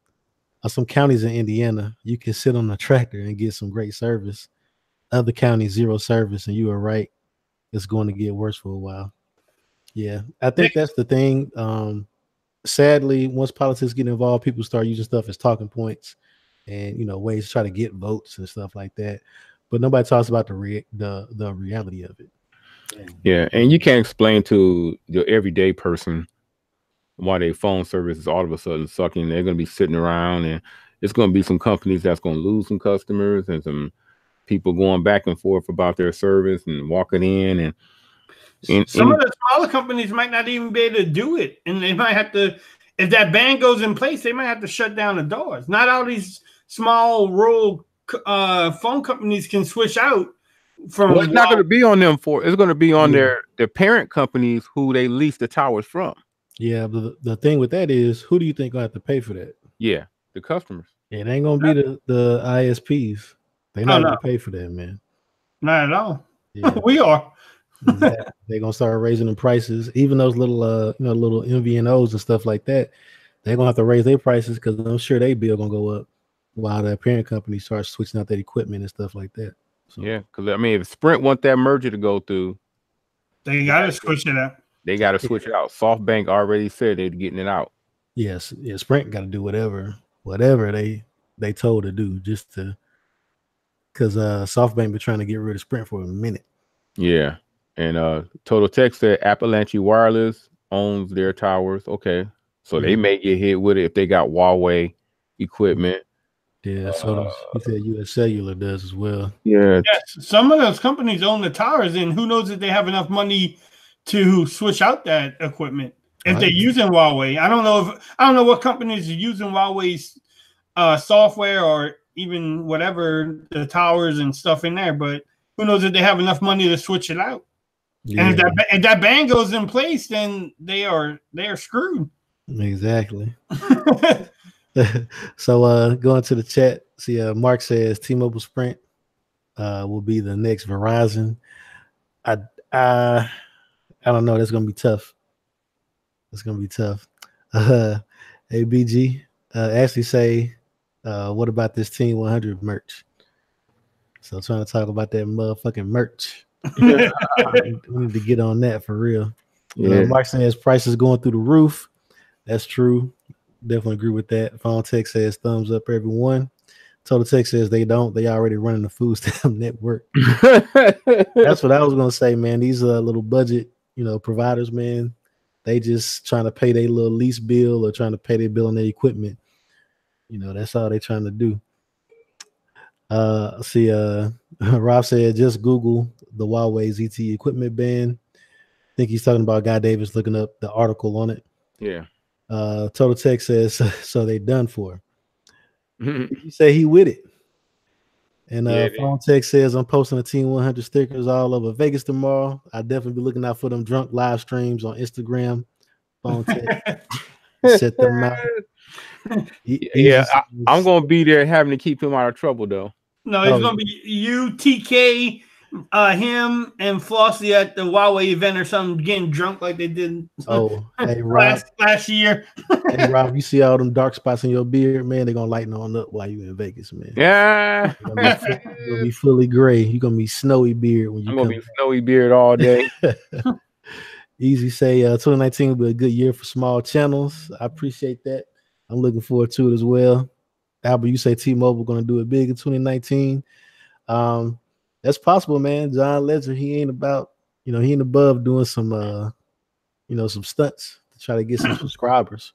or some counties in Indiana. You can sit on a tractor and get some great service. Other counties, zero service, and you are right. It's going to get worse for a while. Yeah, I think that's the thing. Sadly, once politics get involved, people start using stuff as talking points and ways to try to get votes and stuff like that. But nobody talks about the reality of it. Yeah, and you can't explain to the everyday person why their phone service is all of a sudden sucking. They're going to be sitting around, and it's going to be some companies that's going to lose some customers and some people going back and forth about their service and walking in, and some of the smaller companies might not even be able to do it, and they might have to if that ban goes in place, they might have to shut down the doors. Not all these small rural phone companies can switch out from. Well, it's not going to be on them it's going to be on their parent companies who they lease the towers from. Yeah, but the thing with that is, who do you think gonna have to pay for that? Yeah, the customers. It ain't gonna be the ISPs. They're not gonna pay for that, man. Not at all. Yeah. We are. Exactly. They're gonna start raising the prices. Even those little little MVNOs and stuff like that, they're gonna have to raise their prices because I'm sure their bill gonna go up while the parent company starts switching out that equipment and stuff like that. So, yeah, because I mean, if Sprint want that merger to go through, they gotta switch it out. They gotta switch it out. SoftBank already said they're getting it out. Yes, yeah, Sprint got to do whatever they told to do just to, because SoftBank been trying to get rid of Sprint for a minute. Yeah, and Total Tech said Appalachia Wireless owns their towers. Okay, so they may get hit with it if they got Huawei equipment. Yeah, so he said US Cellular does as well. Yeah, yes, some of those companies own the towers, and who knows if they have enough money to switch out that equipment if they're using Huawei. I don't know what companies are using Huawei's software or even whatever the towers and stuff in there, but who knows if they have enough money to switch it out. Yeah. And if that ban goes in place, then they are screwed. Exactly. So going to the chat, see Mark says T-Mobile Sprint will be the next Verizon. I don't know. That's gonna be tough. Hey BG, Ashley say, what about this Team 100 merch? So trying to talk about that motherfucking merch. We need to get on that for real. Yeah. Mark says prices going through the roof. That's true. Definitely agree with that. Phone Tech says thumbs up, everyone. Total Tech says they don't. They already running the food stamp network. That's what I was gonna say, man. These little budget, providers, man. They just trying to pay their little lease bill or trying to pay their bill on their equipment. That's all they trying to do. See, Rob said just Google the Huawei ZTE equipment ban. I think he's talking about Guy Davis looking up the article on it. Yeah. Total Tech says so they done for. He say he with it. And Phone Tech says I'm posting the Team 100 stickers all over Vegas tomorrow. I'll definitely be looking out for them drunk live streams on Instagram. Phone Tech set them out. I'm gonna be there having to keep him out of trouble though. No, it's gonna be you, TK, him, and Flossie at the Huawei event or something, getting drunk like they did. Hey Rob, last year. Hey Rob, you see all them dark spots in your beard, man? They're gonna lighten on up while you in Vegas, man. Yeah, you're gonna be fully gray. You're gonna be snowy beard when you. I'm gonna be snowy beard all day. Easy say 2019 will be a good year for small channels. I appreciate that. I'm looking forward to it as well. Albert, you say T-Mobile going to do it big in 2019. That's possible, man. John Ledger, he ain't about, he ain't above doing some, some stunts to try to get some subscribers.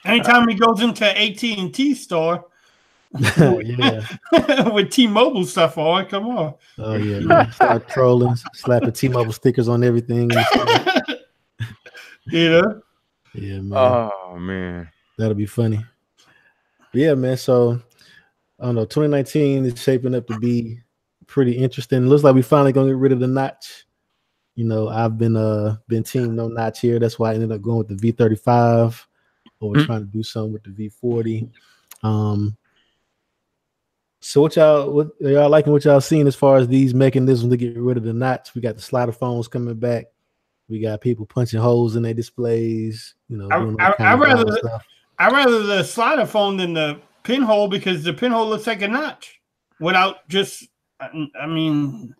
Anytime he goes into AT&T store, with T-Mobile stuff on, come on. Oh yeah, man. Start trolling, slapping T-Mobile stickers on everything. Yeah, man. Oh man, that'll be funny. But yeah, man. So I don't know. 2019 is shaping up to be pretty interesting. Looks like we finally gonna get rid of the notch. I've been team no notch here. That's why I ended up going with the V35 or trying to do something with the V40. So what y'all liking what y'all seeing as far as these mechanisms to get rid of the notch? We got the slider phones coming back. We got people punching holes in their displays. I'd rather the slider phone than the pinhole because the pinhole looks like a notch. Without just, I mean,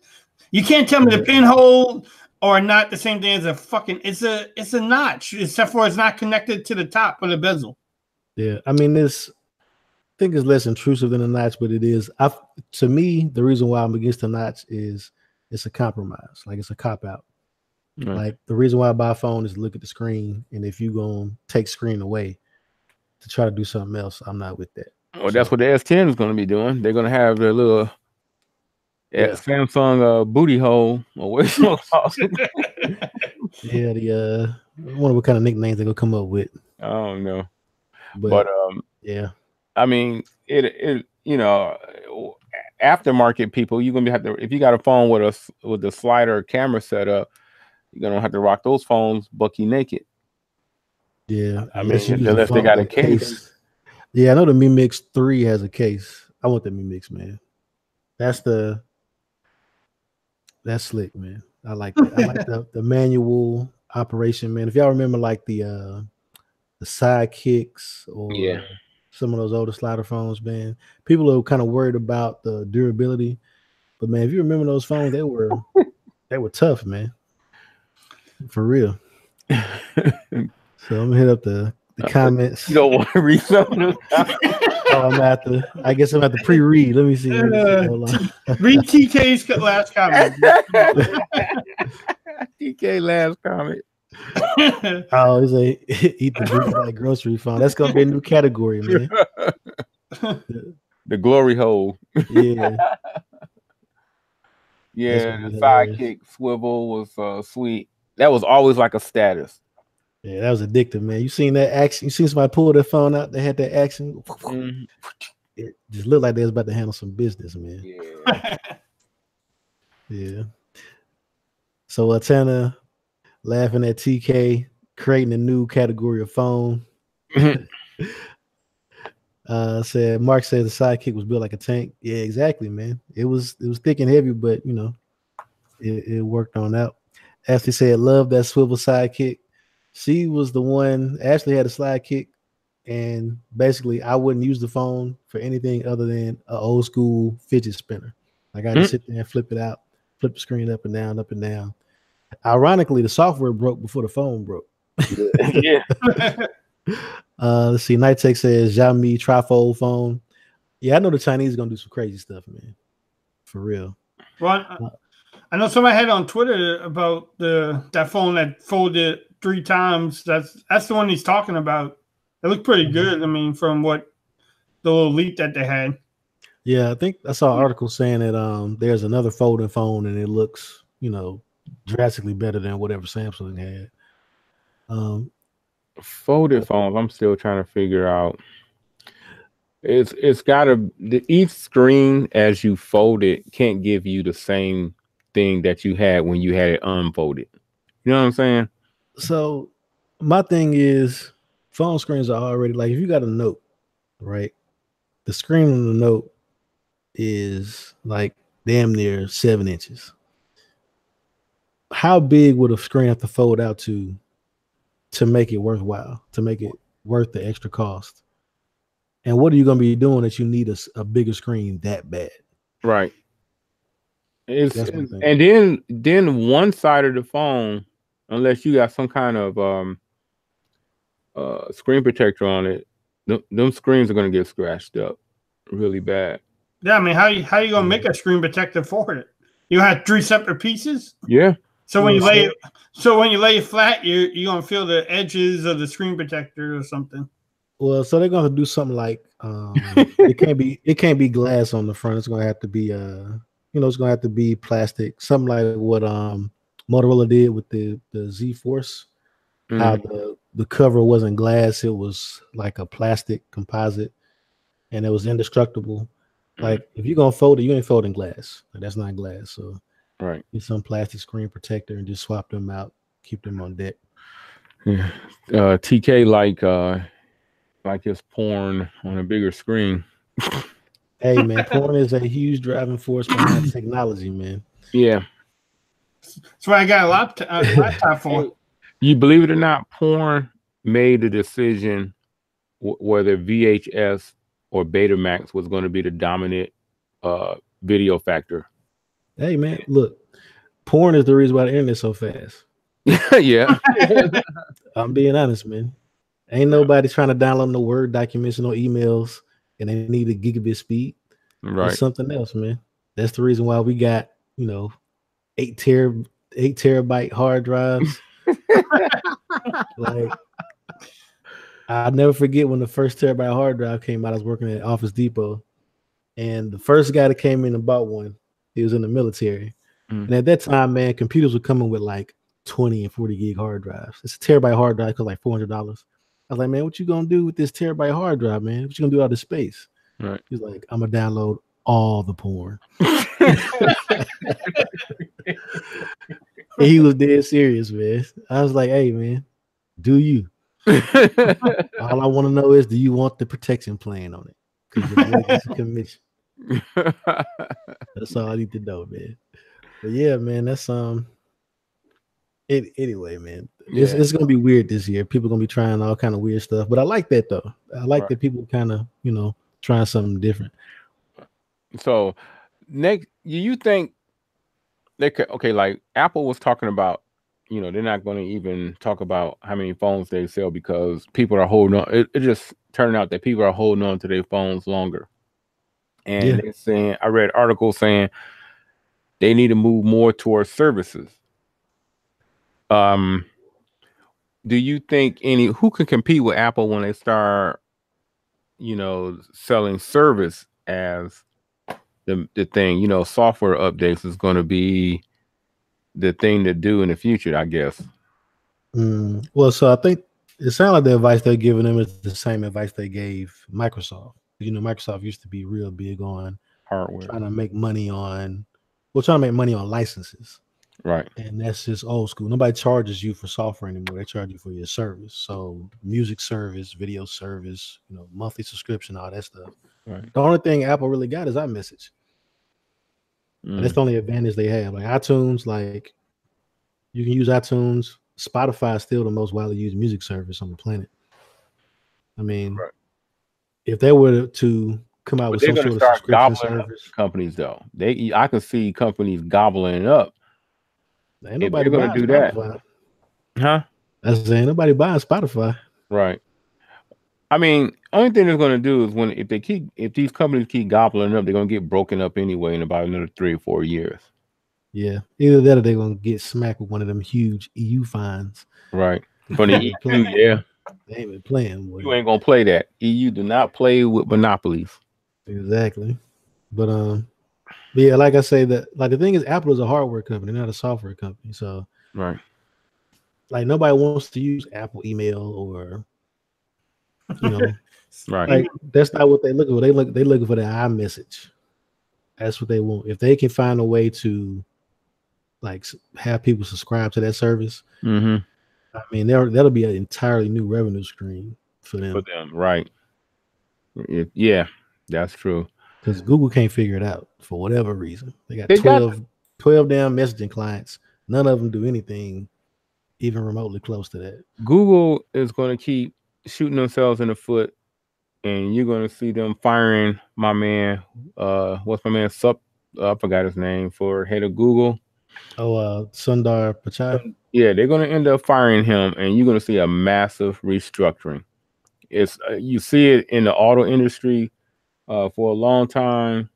you can't tell me the pinhole or not the same thing as a fucking. It's a notch, except for it's not connected to the top of the bezel. Yeah, I mean this. I think it's less intrusive than a notch, but it is. To me, the reason why I'm against the notch is it's a compromise. Like it's a cop out. Right. Like the reason why I buy a phone is to look at the screen, and if you're gonna take screen away to try to do something else, I'm not with that. Well, that's what the S10 is going to be doing. They're going to have their little Samsung booty hole or what it's called. Yeah, I wonder what kind of nicknames they're gonna come up with. I don't know. But yeah, I mean, it you know, aftermarket people, you're gonna have to, if you got a phone with a slider camera setup, you're gonna have to rock those phones bucky naked. yeah. I mean, unless they got a case. Yeah, I know the Mi Mix 3 has a case. I want the Mi Mix, man. That's slick, man. I like that. I like the manual operation, man. If y'all remember, like the Sidekicks or some of those older slider phones, man, people are kind of worried about the durability. But man, if you remember those phones, they were tough, man. For real. So I'm gonna hit up the comments. You don't want to read some of them? I guess I'm at the pre-read. Let me see. Read TK's last comment. TK last comment. Oh, he's like, eat the brute like grocery phone. That's gonna be a new category, man. The glory hole. Yeah. Yeah, the Sidekick swivel was sweet. That was always like a status. Yeah, that was addictive, man. You seen that action? You seen somebody pull their phone out? They had that action. Mm-hmm. It just looked like they was about to handle some business, man. Yeah. Yeah. So Tana laughing at TK creating a new category of phone. Said Mark said the Sidekick was built like a tank. Yeah, exactly, man. It was thick and heavy, but you know, it worked on out. Ashley said, love that swivel Sidekick. She was the one. Ashley had a Sidekick, and basically I wouldn't use the phone for anything other than an old school fidget spinner. Like I had to sit there and flip it out, flip the screen up and down, up and down. Ironically, the software broke before the phone broke. Yeah. Let's see. Nighttech says Xiaomi trifold phone. Yeah, I know the Chinese are gonna do some crazy stuff, man. For real. Well, I know somebody had on Twitter about that phone that folded 3 times. That's the one he's talking about. It looked pretty good. I mean, from what the little leak that they had. Yeah, I think I saw an article saying that there's another folding phone and it looks, you know, drastically better than whatever Samsung had. Folded phones, I'm still trying to figure out. It's gotta, each screen as you fold it can't give you the same thing that you had when you had it unfolded. You know what I'm saying? So my thing is, phone screens are already, like, if you got a Note, right? The screen on the Note is like damn near 7 inches. How big would a screen have to fold out to make it worthwhile, to make it worth the extra cost? And what are you going to be doing that you need a bigger screen that bad? Right. And then one side of the phone, unless you got some kind of screen protector on it, them screens are going to get scratched up really bad. Yeah, I mean, how you gonna make a screen protector for it? You have 3 separate pieces. Yeah. So when you lay it flat, you're gonna feel the edges of the screen protector or something. Well, so they're gonna do something like it can't be glass on the front. It's gonna have to be it's gonna have to be plastic, something like what Motorola did with the Z Force. Mm-hmm. How the cover wasn't glass, it was like a plastic composite, and it was indestructible. Like if you're gonna fold it, you ain't folding glass. Like, that's not glass. So right, get some plastic screen protector and just swap them out, keep them on deck. Yeah. TK like his porn on a bigger screen. Hey man, porn is a huge driving force behind technology, man. Yeah. That's why I got a laptop for. You believe it or not, porn made the decision whether VHS or Betamax was going to be the dominant video factor. Hey man, look, porn is the reason why the internet's so fast. Yeah. I'm being honest, man. Ain't nobody trying to download no Word documents, no emails, and they need a gigabit speed. Right. It's something else, man. That's the reason why we got, 8 terabyte hard drives. Like, I'll never forget when the first terabyte hard drive came out. I was working at Office Depot, and the first guy that came in and bought one, he was in the military. And at that time, man, computers were coming with like 20 and 40 gig hard drives. It's a terabyte hard drive, cost like $400. I was like, man, what you gonna do with this terabyte hard drive, man? What you gonna do out of space? Right. He's like, I'm gonna download all the porn. And he was dead serious, man. I was like, hey, man, do you? All I want to know is, do you want the protection plan on it? Because you're gonna get a commission. That's all I need to know, man. But yeah, man, that's anyway, man. It's gonna be weird this year. People gonna be trying all kind of weird stuff. But I like that though. I like that people kind of, trying something different. So next, you think they could, okay, like Apple was talking about, they're not going to even talk about how many phones they sell because people are holding on. It just turned out that people are holding on to their phones longer. And they're saying, I read articles saying they need to move more towards services. Do you think who can compete with Apple when they start, selling service as the thing? Software updates is going to be the thing to do in the future, I guess. Well, so I think it sounds like the advice they're giving them is the same advice they gave Microsoft. Microsoft used to be real big on hardware, trying to make money on licenses. Right. And that's just old school. Nobody charges you for software anymore. They charge you for your service. So music service, video service, monthly subscription, all that stuff. Right. The only thing Apple really got is iMessage. And that's the only advantage they have. Like iTunes, like you can use iTunes. Spotify is still the most widely used music service on the planet. I mean, if they were to come out with some sort of subscription service, companies though, I can see companies gobbling it up. Ain't nobody going to do Spotify. That, huh? That's saying nobody buying Spotify, right? I mean, only thing they're going to do is if these companies keep gobbling up, they're going to get broken up anyway in about another 3 or 4 years. Yeah, either that or they're going to get smacked with one of them huge EU fines. Right. From the EU, yeah. They ain't been playing with you ain't going to play that. EU do not play with monopolies. Exactly. But yeah, like I say, the thing is, Apple is a hardware company, not a software company. So right. Like nobody wants to use Apple email or right. Like that's not what they look for. They looking for the iMessage. That's what they want. If they can find a way to like have people subscribe to that service, I mean that'll be an entirely new revenue stream for them. Right? Yeah, that's true. Because Google can't figure it out for whatever reason. They got 12 damn messaging clients. None of them do anything even remotely close to that. Google is going to keep shooting themselves in the foot, and you're going to see them firing my man. What's my man? I forgot his name for head of Google. Oh, Sundar Pichai. Yeah, they're going to end up firing him, and you're going to see a massive restructuring. It's you see it in the auto industry. For a long time,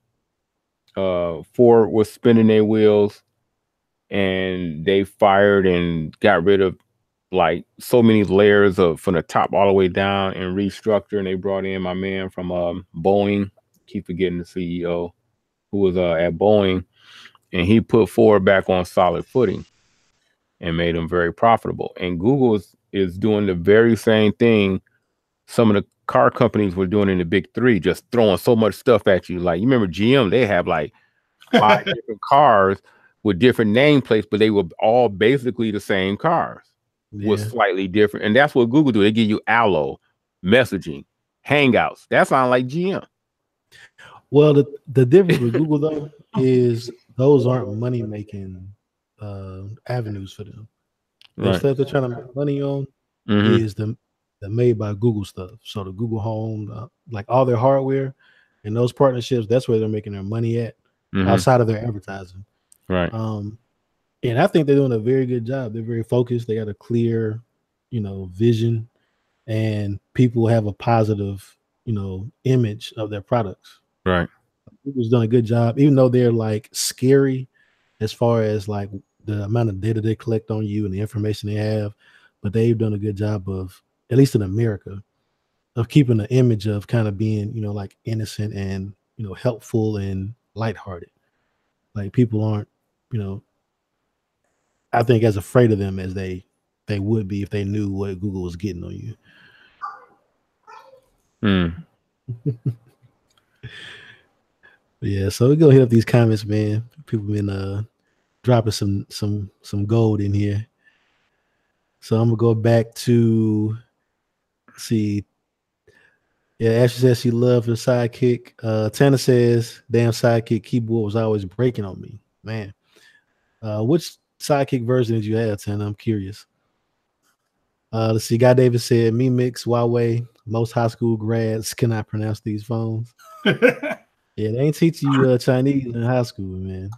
Ford was spinning their wheels, and they fired and got rid of like so many layers from the top all the way down and restructured. And they brought in my man from Boeing. Keep forgetting the CEO who was at Boeing, and he put Ford back on solid footing and made them very profitable. And Google is doing the very same thing some of the car companies were doing in the big three, just throwing so much stuff at you. Like you remember GM, they have like 5 different cars with different nameplates, but they were all basically the same cars with slightly different. And that's what Google do. They give you Allo, messaging, Hangouts. That sounds like GM. Well, the difference with Google though is those aren't money making avenues for them. The stuff they're trying to make money on is the made by Google stuff. So the Google Home, like all their hardware and those partnerships, that's where they're making their money at outside of their advertising. Right. And I think they're doing a very good job. They're very focused. They got a clear, vision, and people have a positive, image of their products. Right. Google's done a good job, even though they're like scary as far as like the amount of data they collect on you and the information they have, but they've done a good job of, at least in America, of keeping the image of kind of being, like innocent and, helpful and lighthearted. Like people aren't, I think as afraid of them as they would be if they knew what Google was getting on you. Yeah, so we're gonna hit up these comments, man. People been dropping some gold in here. So I'm gonna go back to see. Yeah, Ashley says she loved her sidekick. Tana says, damn sidekick keyboard was always breaking on me. Man. Which sidekick version did you have, Tana? I'm curious. Let's see. Guy Davis said, Me Mix, Huawei, most high school grads cannot pronounce these phones. Yeah, they ain't teaching you Chinese in high school, man.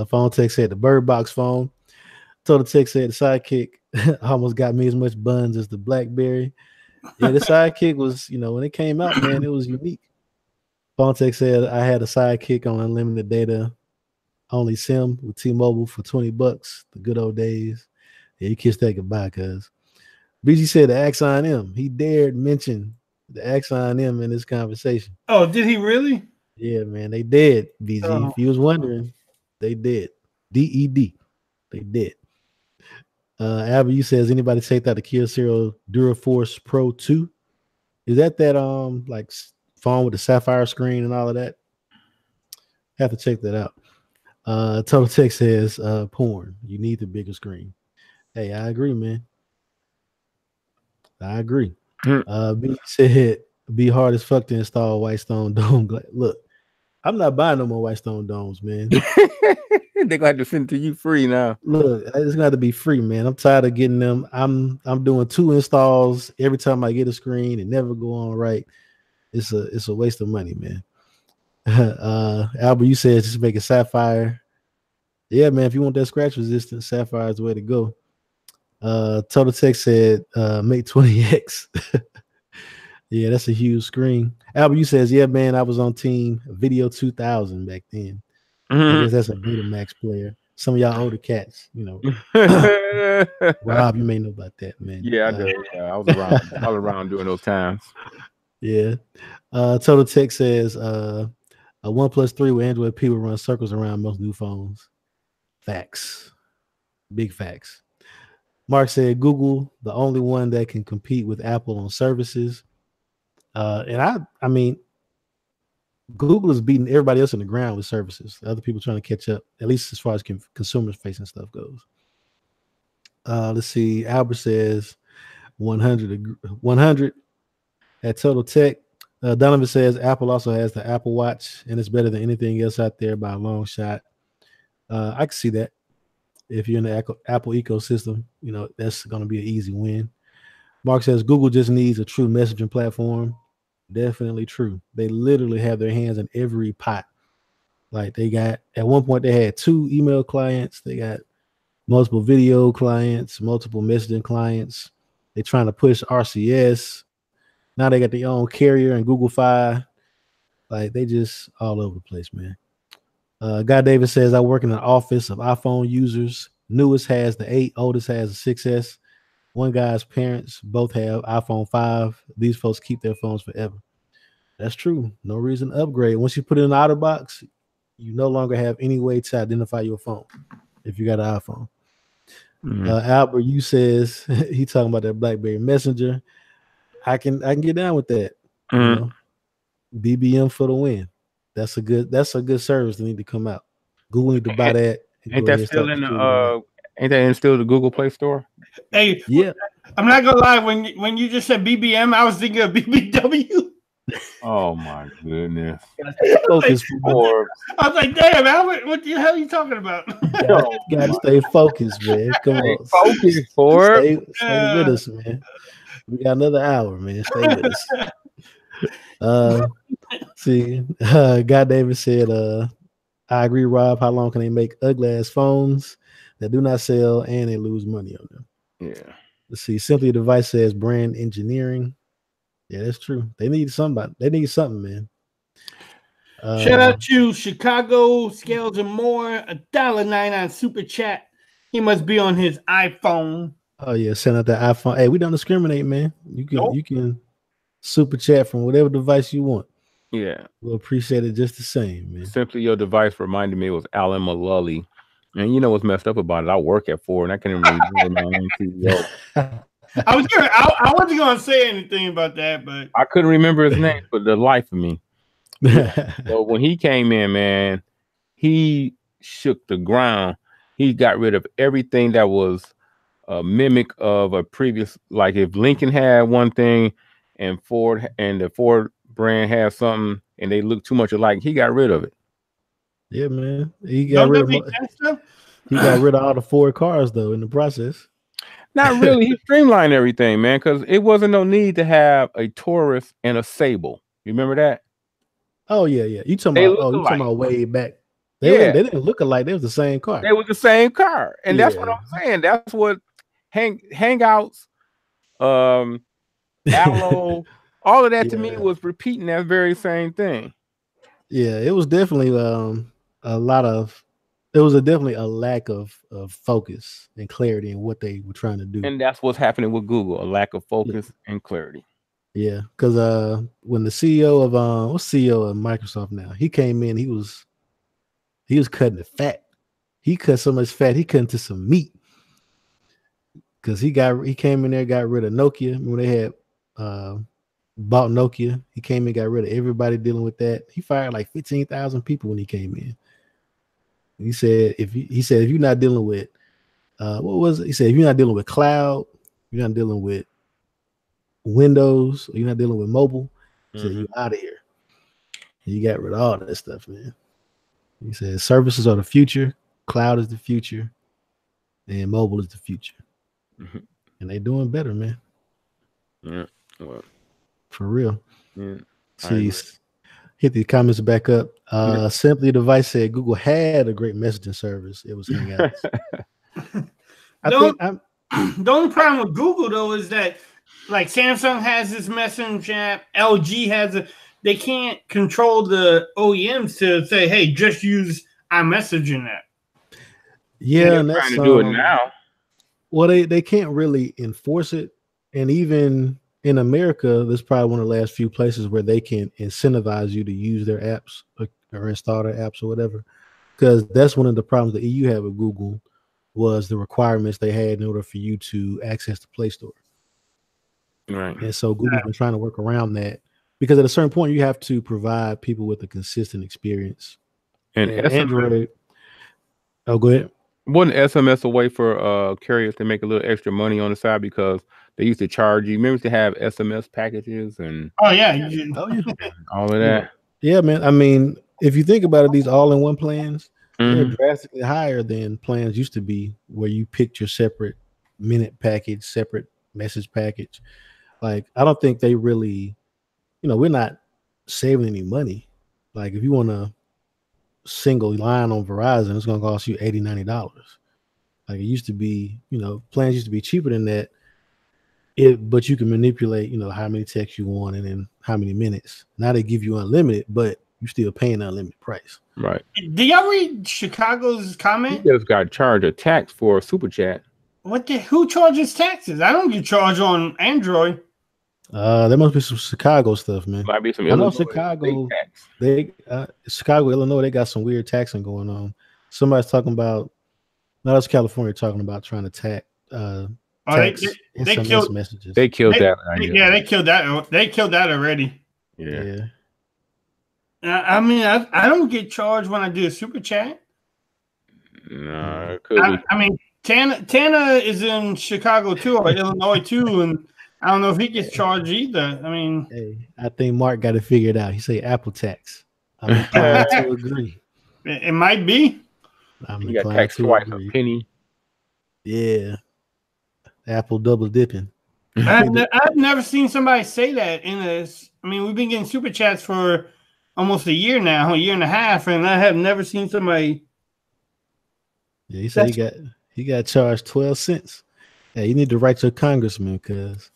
Phone Tech said the Bird Box phone. Total Tech said the sidekick almost got me as much buns as the BlackBerry. Yeah, the sidekick was, when it came out, man, it was unique. Phone Tech said I had a sidekick on unlimited data, only SIM with T-Mobile for $20. The good old days. Yeah, you kissed that goodbye, cuz. BG said the Axon M. He dared mention the Axon M in this conversation. Oh, did he really? Yeah, man, they did, BG. Oh. If you was wondering, they did. DED. They did. Albert, you says anybody take that the Kyocera DuraForce Pro 2? Is that like phone with the sapphire screen and all of that? Have to check that out. Total Tech says porn. You need the bigger screen. Hey, I agree, man. I agree. B said be hard as fuck to install White Stone Dome. Look, I'm not buying no more White Stone Domes, man. They're gonna have to send it to you free now. Look, it's got to be free, man. I'm tired of getting them. I'm doing 2 installs every time I get a screen and never go on right. It's a waste of money, man. Albert, you said just make a sapphire. Yeah, man. If you want that scratch resistant, sapphire is the way to go. Total Tech said make 20x. Yeah, that's a huge screen. Albert, you says, yeah, man, I was on team Video 2000 back then. I guess that's a Betamax player. Some of y'all older cats, Rob, you may know about that, man. Yeah, I do. I was around. I was around during those times. Yeah. Total Tech says a OnePlus 3 with Android P will run circles around most new phones. Facts. Big facts. Mark said Google, the only one that can compete with Apple on services. And I mean, Google is beating everybody else on the ground with services. Other people trying to catch up, at least as far as consumers facing stuff goes. Let's see. Albert says 100 at Total Tech. Donovan says Apple also has the Apple Watch, and it's better than anything else out there by a long shot. I can see that. If you're in the Apple ecosystem, that's going to be an easy win. Mark says Google just needs a true messaging platform. Definitely true. They literally have their hands in every pot. Like they got, at one point they had 2 email clients. They got multiple video clients, multiple messaging clients. They're trying to push RCS. Now they got their own carrier and Google Fi. Like they just all over the place, man. Guy Davis says I work in an office of iPhone users. Newest has the 8, oldest has the 6S. One guy's parents both have iPhone 5. These folks keep their phones forever. That's true. No reason to upgrade. Once you put it in the outer box, you no longer have any way to identify your phone if you got an iPhone. Albert, you says he talking about that BlackBerry Messenger. I can get down with that. BBM for the win. That's a good service that need to come out. Google need to buy that. Ain't that still in the Ain't that in still the Google Play Store? Hey, yeah. I'm not gonna lie. When you just said BBM, I was thinking of BBW. Oh my goodness! Focus. I was like, damn, Albert, what the hell are you talking about? Gotta stay focused, man. Come on, focus for stay with us, man. We got another hour, man. Stay with us. See, Guy Davis said, I agree, Rob. How long can they make ugly ass phones that do not sell and they lose money on them? Yeah. Let's see. Simply Device says brand engineering. Yeah, that's true. They need somebody. They need something, man. Shout out to Chicago Scales and More, $1.99 super chat. He must be on his iPhone. Oh yeah, send out the iPhone. Hey, we don't discriminate, man. You can super chat from whatever device you want. Yeah, we'll appreciate it just the same, man. Simply Your Device reminded me it was Alan Mullally. And you know what's messed up about it? I work at Ford and I can't even really do my own CEO. I wasn't gonna say anything about that, but I couldn't remember his name for the life of me. So when he came in, man, he shook the ground. He got rid of everything that was a mimic of a previous. Like if Lincoln had one thing, and Ford and the Ford brand had something, and they looked too much alike, he got rid of it. Yeah, man. He got rid of all the Ford cars though in the process. Not really. He streamlined everything, man, because it wasn't no need to have a Taurus and a Sable. You remember that? Oh yeah. You talking about way back. They didn't look alike. They was the same car. They was the same car. And that's what I'm saying. That's what Hangouts, Allo, all of that to me was repeating that very same thing. Yeah, it was definitely definitely a lack of focus and clarity in what they were trying to do. And that's what's happening with Google, a lack of focus and clarity. Yeah, because when the CEO of CEO of Microsoft now, he came in, he was cutting it fat. He cut so much fat, he cut into some meat. Because he came in there, got rid of Nokia. When they had bought Nokia, he came in, got rid of everybody dealing with that. He fired like 15,000 people when he came in. He said if you're not dealing with he said if you're not dealing with cloud, you're not dealing with Windows, or you're not dealing with mobile, he said you're out of here. And you got rid of all that stuff, man. He said services are the future, cloud is the future, and mobile is the future. Mm-hmm. And they doing better, man. Yeah, well, for real. Yeah, see, hit the comments back up. Simply Device said Google had a great messaging service. It was Hangouts. The only problem with Google though is that like Samsung has this message app, LG has they can't control the OEMs to say, hey, just use iMessage in that. Yeah, and that's trying to do it now. Well, they can't really enforce it, and even in America, there's probably one of the last few places where they can incentivize you to use their apps or install their apps or whatever. Because that's one of the problems the EU had with Google was the requirements they had in order for you to access the Play Store. Right. And so Google's been trying to work around that because at a certain point you have to provide people with a consistent experience. And Android. Oh, go ahead. Wasn't SMS a way for carriers to make a little extra money on the side because they used to charge you? Remember to have SMS packages and all of that. Yeah, man. I mean, if you think about it, these all-in-one plans, they're drastically higher than plans used to be, where you picked your separate minute package, separate message package. Like, I don't think they really, we're not saving any money. Like, if you want a single line on Verizon, it's going to cost you $80, $90. Like, it used to be, plans used to be cheaper than that. But you can manipulate, how many texts you want and then how many minutes. Now they give you unlimited, but you're still paying an unlimited price. Right. Do y'all read Chicago's comment? He just got charged a tax for a super chat. Who charges taxes? I don't get charged on Android. There must be some Chicago stuff, man. Might be some I know Chicago. Chicago, Illinois, they got some weird taxing going on. Somebody's talking about, no, that's California talking about trying to tax they killed messages. They killed that. Yeah, they killed that. They killed that already. Yeah. I mean, I don't get charged when I do a super chat. No, it could be. I mean, Tana is in Chicago too, or Illinois too, and I don't know if he gets charged either. I mean, I think Mark got it figured out. He say Apple tax. I'm inclined to agree. It might be. You got taxed twice, a penny. Yeah, Apple double dipping. I've never seen somebody say that in this. I mean, we've been getting super chats for almost a year now, a year and a half, and I have never seen somebody. Yeah, he said he got charged 12 cents. Yeah, you need to write your congressman, because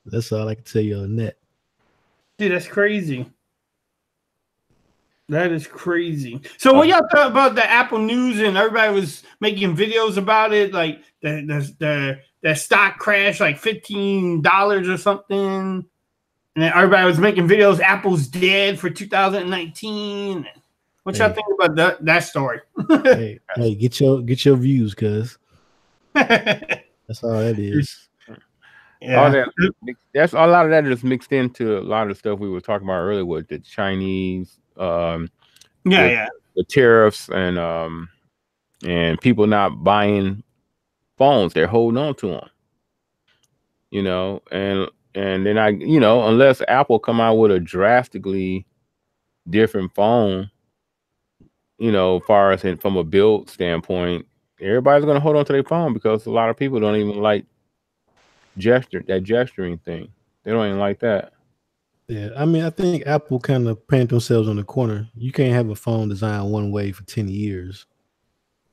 that's all I can tell you on that. Dude, that's crazy. That is crazy. So what y'all thought about the Apple news and everybody was making videos about it, like the stock crash like $15 or something, and then everybody was making videos. Apple's dead for 2019. What y'all think about that story? hey, get your views, cuz That's all that is. Yeah. That's a lot of that is mixed into a lot of the stuff we were talking about earlier with the Chinese, the tariffs and people not buying phones. They're holding on to them, you know, and then unless Apple come out with a drastically different phone, you know, as far as from a build standpoint, everybody's going to hold on to their phone because a lot of people don't even like gesturing thing. They don't even like that. Yeah, I mean, I think Apple kind of painted themselves on the corner. You can't have a phone designed one way for 10 years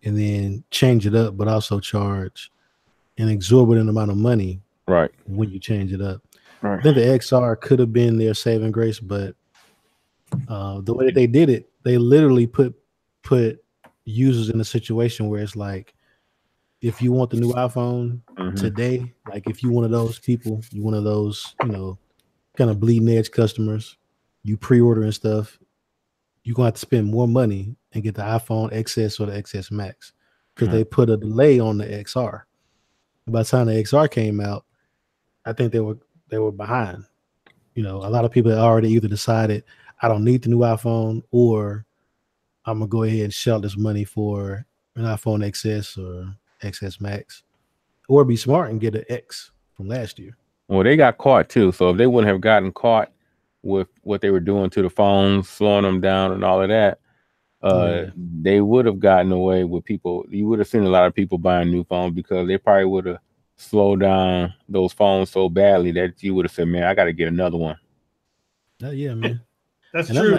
and then change it up, but also charge an exorbitant amount of money right when you change it up. Right. I think the XR could have been their saving grace, but the way that they did it, they literally put users in a situation where it's like, if you want the new iPhone today, like if you one of those people, you one of those, you know, kind of bleeding edge customers, you pre-order and stuff, you're gonna have to spend more money and get the iPhone XS or the XS Max because they put a delay on the XR. And by the time the XR came out, I think they were behind. You know, a lot of people had already either decided I don't need the new iPhone, or I'm gonna go ahead and shell this money for an iPhone XS or XS Max, or be smart and get an X from last year. Well, they got caught too. So if they wouldn't have gotten caught with what they were doing to the phones, slowing them down and all of that, they would have gotten away with people. You would have seen a lot of people buying new phones because they probably would have slowed down those phones so badly that you would have said, man, I got to get another one. Yeah, man. That's true.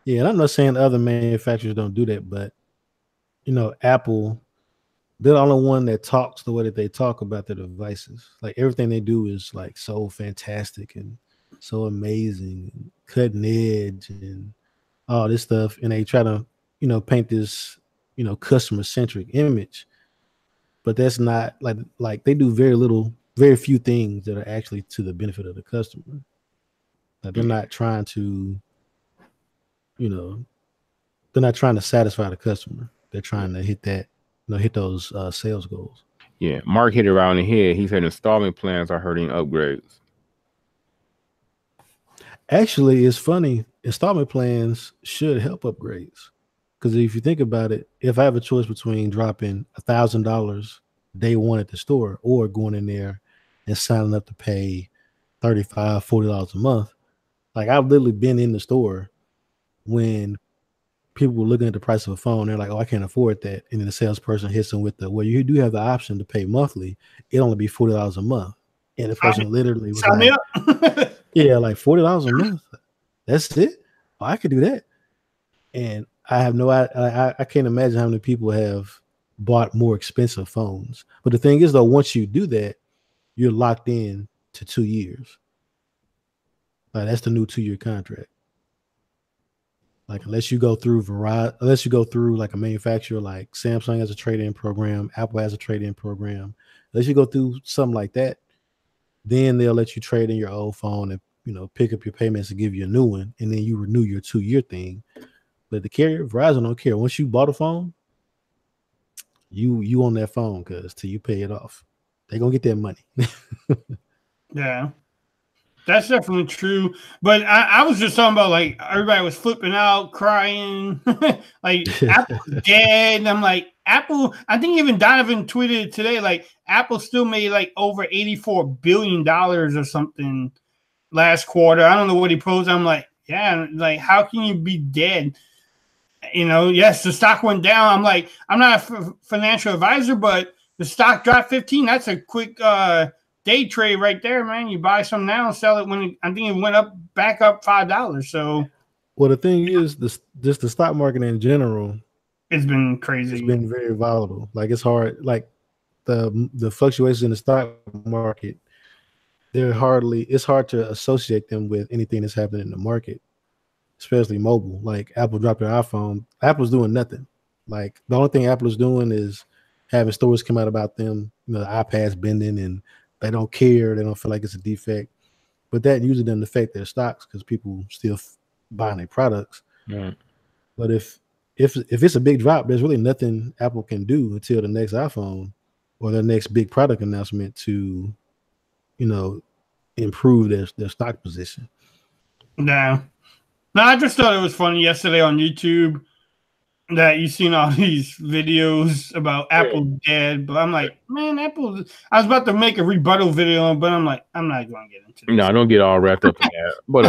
And I'm not saying other manufacturers don't do that, but, you know, Apple, they're the only one that talks the way that they talk about their devices. Like everything they do is like so fantastic and so amazing, and cutting edge and all this stuff. And they try to, you know, paint this, you know, customer centric image, but that's not like they do very few things that are actually to the benefit of the customer. Like they're not trying to, you know, they're not trying to satisfy the customer. They're trying to hit that, you know, hit those sales goals. Yeah, Mark hit it around the head. He said installment plans are hurting upgrades. Actually, it's funny. Installment plans should help upgrades, because if you think about it, if I have a choice between dropping $1,000 day one at the store or going in there and signing up to pay $35, $40 a month, like I've literally been in the store when people were looking at the price of a phone. They're like, "Oh, I can't afford that," and then the salesperson hits them with well, you do have the option to pay monthly. It'll only be $40 a month, and the person literally was like, "Yeah, like $40 a month. That's it. Oh, I could do that." And I have I can't imagine how many people have bought more expensive phones. But the thing is, though, once you do that, you're locked in to 2 years. Like that's the new 2-year contract. Like unless you go through like a manufacturer, like Samsung has a trade-in program, Apple has a trade-in program. Unless you go through something like that, then they'll let you trade in your old phone and, you know, pick up your payments and give you a new one, and then you renew your 2-year thing. But the carrier, Verizon, don't care. Once you bought a phone, you own that phone because till you pay it off, they're gonna get that money. Yeah. That's definitely true. But I was just talking about like everybody was flipping out, crying, like Apple's dead. And I'm like, Apple, I think even Donovan tweeted today, like Apple still made like over $84 billion or something last quarter. I don't know what he posed. I'm like, yeah, like how can you be dead? You know, yes, the stock went down. I'm like, I'm not a financial advisor, but the stock dropped 15. That's a quick day trade right there, man. You buy some now and sell it when I think it went back up $5. So, well, the thing is, just the stock market in general, it's been crazy. It's been very volatile. Like it's hard. Like the fluctuations in the stock market, it's hard to associate them with anything that's happening in the market, especially mobile. Like Apple dropped their iPhone. Apple's doing nothing. Like the only thing Apple is doing is having stories come out about them, you know, the iPad's bending and they don't care. They don't feel like it's a defect, but that usually doesn't affect their stocks because people still buying their products. Right. But if it's a big drop, there's really nothing Apple can do until the next iPhone, or their next big product announcement to, improve their stock position. No, I just thought it was funny yesterday on YouTube that you seen all these videos about Apple's dead, but I'm like, man, Apple. I was about to make a rebuttal video, but I'm like, I'm not going to get into this. No, don't get all wrapped up in that. But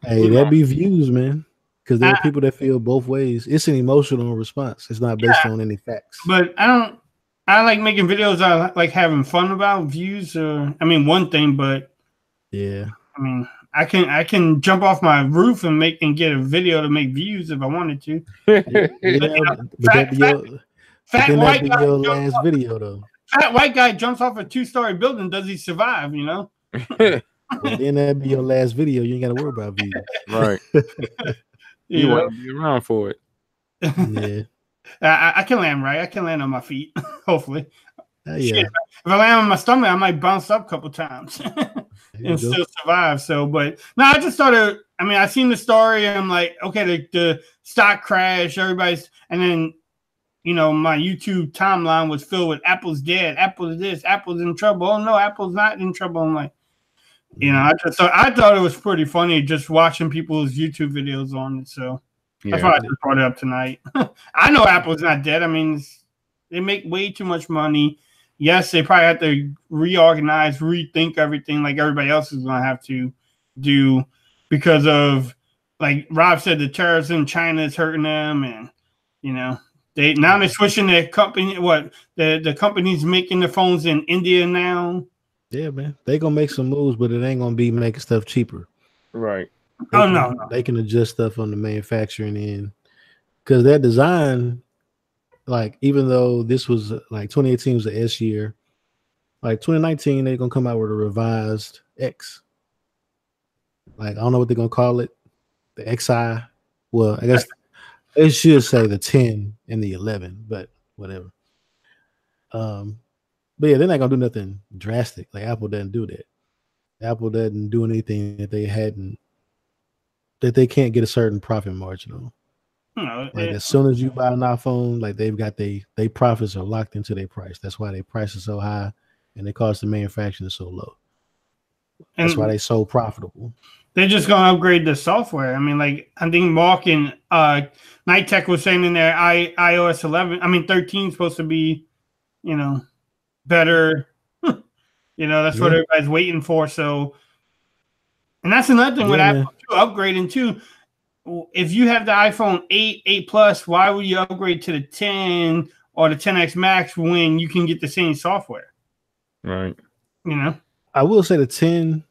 hey, that be views, man. Because there are people that feel both ways. It's an emotional response. It's not based on any facts. But I like making videos. I like having fun about views. One thing, but yeah. I mean, I can jump off my roof and get a video to make views if I wanted to. Fat white guy your last video though. Fat white guy jumps off a 2-story building. Does he survive? Well, then that'd be your last video. You ain't got to worry about views. Right. You want to be around for it. Yeah. I can land right. I can land on my feet. Hopefully. Yeah. Shit, if I land on my stomach, I might bounce up a couple times and still survive. So, but no, I just started. I seen the story and I'm like, okay, the stock crash, everybody's, and then, my YouTube timeline was filled with Apple's dead, Apple's this, Apple's in trouble. Oh no, Apple's not in trouble. I'm like, I thought it was pretty funny just watching people's YouTube videos on it. So that's why I just brought it up tonight. I know Apple's not dead. They make way too much money. Yes, they probably have to reorganize, rethink everything like everybody else is going to have to do because of, like Rob said, the tariffs in China is hurting them. And, they're switching their company. The company's making the phones in India now. Yeah, man. They're going to make some moves, but it ain't going to be making stuff cheaper. Right. They can adjust stuff on the manufacturing end. Because their design, like, even though this was, like, 2018 was the S year, like, 2019, they're going to come out with a revised X. Like, I don't know what they're going to call it. The XI. Well, I guess they should say the 10 and the 11, but whatever. But yeah, they're not gonna do nothing drastic. Like Apple doesn't do that. Apple doesn't do anything that they can't get a certain profit margin on. As soon as you buy an iPhone, like they've got they profits are locked into their price. That's why their price is so high and the cost of manufacturing is so low. That's why they're so profitable. They're just gonna upgrade the software. I think Mark and Night Tech was saying in there iOS 13 is supposed to be, better. That's what everybody's waiting for. So, and that's another thing with Apple too, upgrading too. If you have the iPhone 8 Plus, why would you upgrade to the 10 or the 10X Max when you can get the same software? Right. I will say the 10,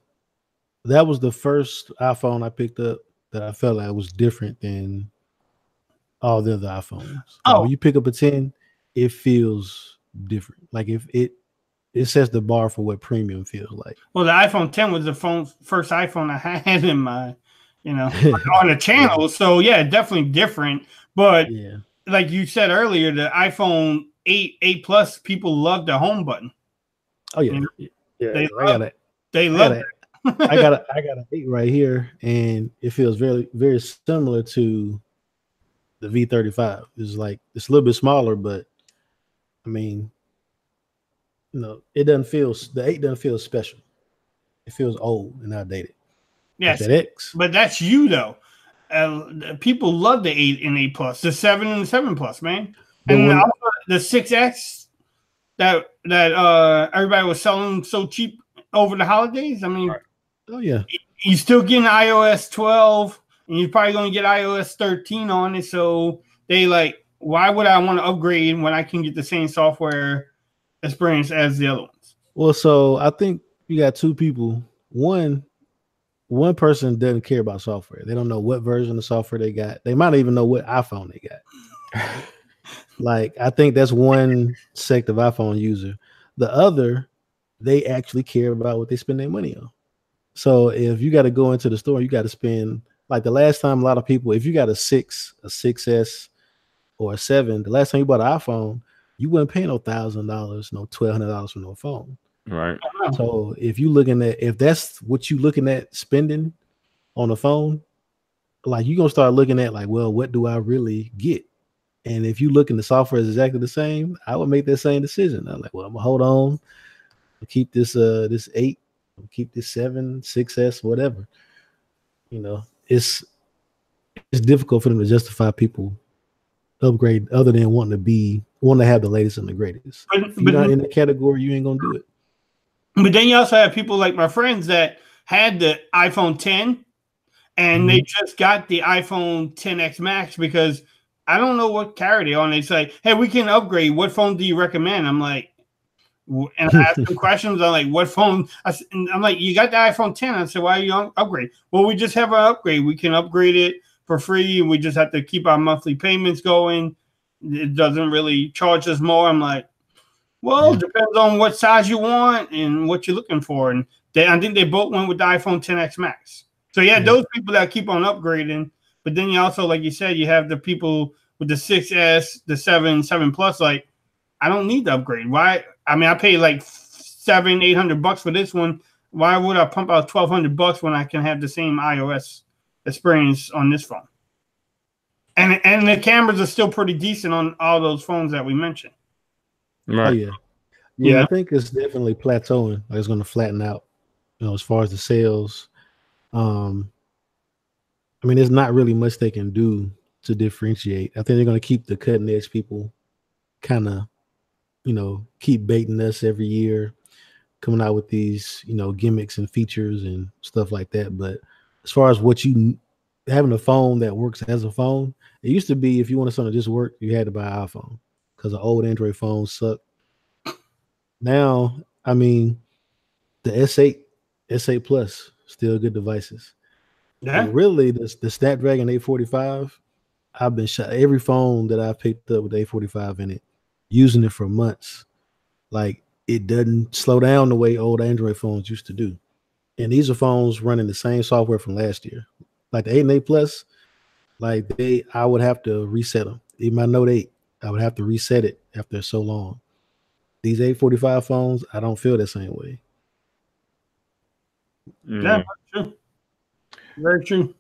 that was the first iPhone I picked up that I felt like was different than all the other iPhones. When you pick up a 10, it feels different. Like if it sets the bar for what premium feels like. Well, the iPhone 10 was the first iPhone I had in my, on the channel. So yeah, definitely different. But like you said earlier, the iPhone 8 Plus, people love the home button. Oh yeah, they love it. They love it. I got an 8 right here, and it feels very, very similar to the V35. It's like it's a little bit smaller, but it doesn't feel, the 8 doesn't feel special. It feels old and outdated. Yes, that X, but that's you though. People love the 8 and 8 Plus, the 7 and 7 Plus, man, and also the 6X that everybody was selling so cheap over the holidays. Oh yeah, you're still getting iOS 12, and you're probably going to get iOS 13 on it. So they why would I want to upgrade when I can get the same software experience as the other ones? Well, so I think you got two people. One person doesn't care about software. They don't know what version of software they got. They might even know what iPhone they got. I think that's one sect of iPhone user. The other, they actually care about what they spend their money on. So if you got to go into the store, you got to spend, like the last time a lot of people, if you got a 6, a 6S, or a 7, the last time you bought an iPhone, you wouldn't pay no $1,000, no $1,200 for no phone. Right. So if that's what you looking at spending on a phone, like you're gonna start looking at what do I really get? And if you look and the software is exactly the same, I would make that same decision. I'm like, well, I'm gonna hold on, I'll keep this this 8, I'll keep this 7, 6S, whatever. You know, it's difficult for them to justify people upgrade other than wanting to have the latest and the greatest. If you're not in the category, you ain't gonna do it. But then you also have people like my friends that had the iPhone 10 and they just got the iPhone 10X Max because I don't know what carrier they on. It's like, hey, we can upgrade. What phone do you recommend? I'm like, and I asked them questions. I'm like, what phone? I'm like, you got the iPhone 10. I said, why are you on upgrade? Well, we just have an upgrade. We can upgrade it for free. We just have to keep our monthly payments going. It doesn't really charge us more. I'm like, well, it depends on what size you want and what you're looking for. And I think they both went with the iPhone 10X Max. So those people that keep on upgrading. But then you also, like you said, you have the people with the 6S, the 7 Plus. Like, I don't need to upgrade. Why? I mean, I paid like $700-800 for this one. Why would I pump out $1,200 when I can have the same iOS experience on this phone? And the cameras are still pretty decent on all those phones that we mentioned. Right. Oh, yeah. I think it's definitely plateauing. Like it's going to flatten out. You know, as far as the sales. I mean, there's not really much they can do to differentiate. I think they're going to keep the cutting edge people kind of, you know, keep baiting us every year, coming out with these, you know, gimmicks and features and stuff like that. But as far as having a phone that works as a phone, it used to be if you wanted something to just work, you had to buy an iPhone because the old Android phones suck. Now, I mean, the S8 Plus, still good devices. Yeah. And really, the Snapdragon 845, I've been shot. Every phone that I've picked up with 845 in it, using it for months, like it doesn't slow down the way old Android phones used to do. And these are phones running the same software from last year. Like the 8 and 8 Plus, like I would have to reset them. Even my Note 8, I would have to reset it after so long. These 845 phones, I don't feel the same way. Yeah, true. Very true.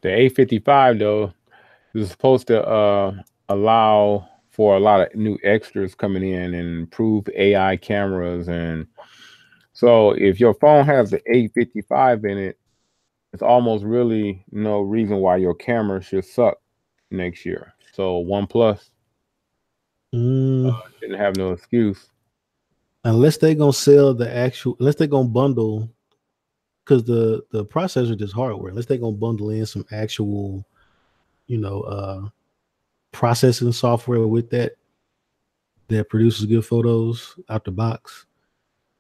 The 855 though is supposed to allow for a lot of new extras coming in and improve AI cameras, and so if your phone has the 855 in it, it's almost really no reason why your camera should suck next year. So OnePlus didn't have no excuse. Unless they're going to sell unless they're going to bundle, because the processor is just hardware, unless they're going to bundle in some actual, you know, processing software with that produces good photos out the box,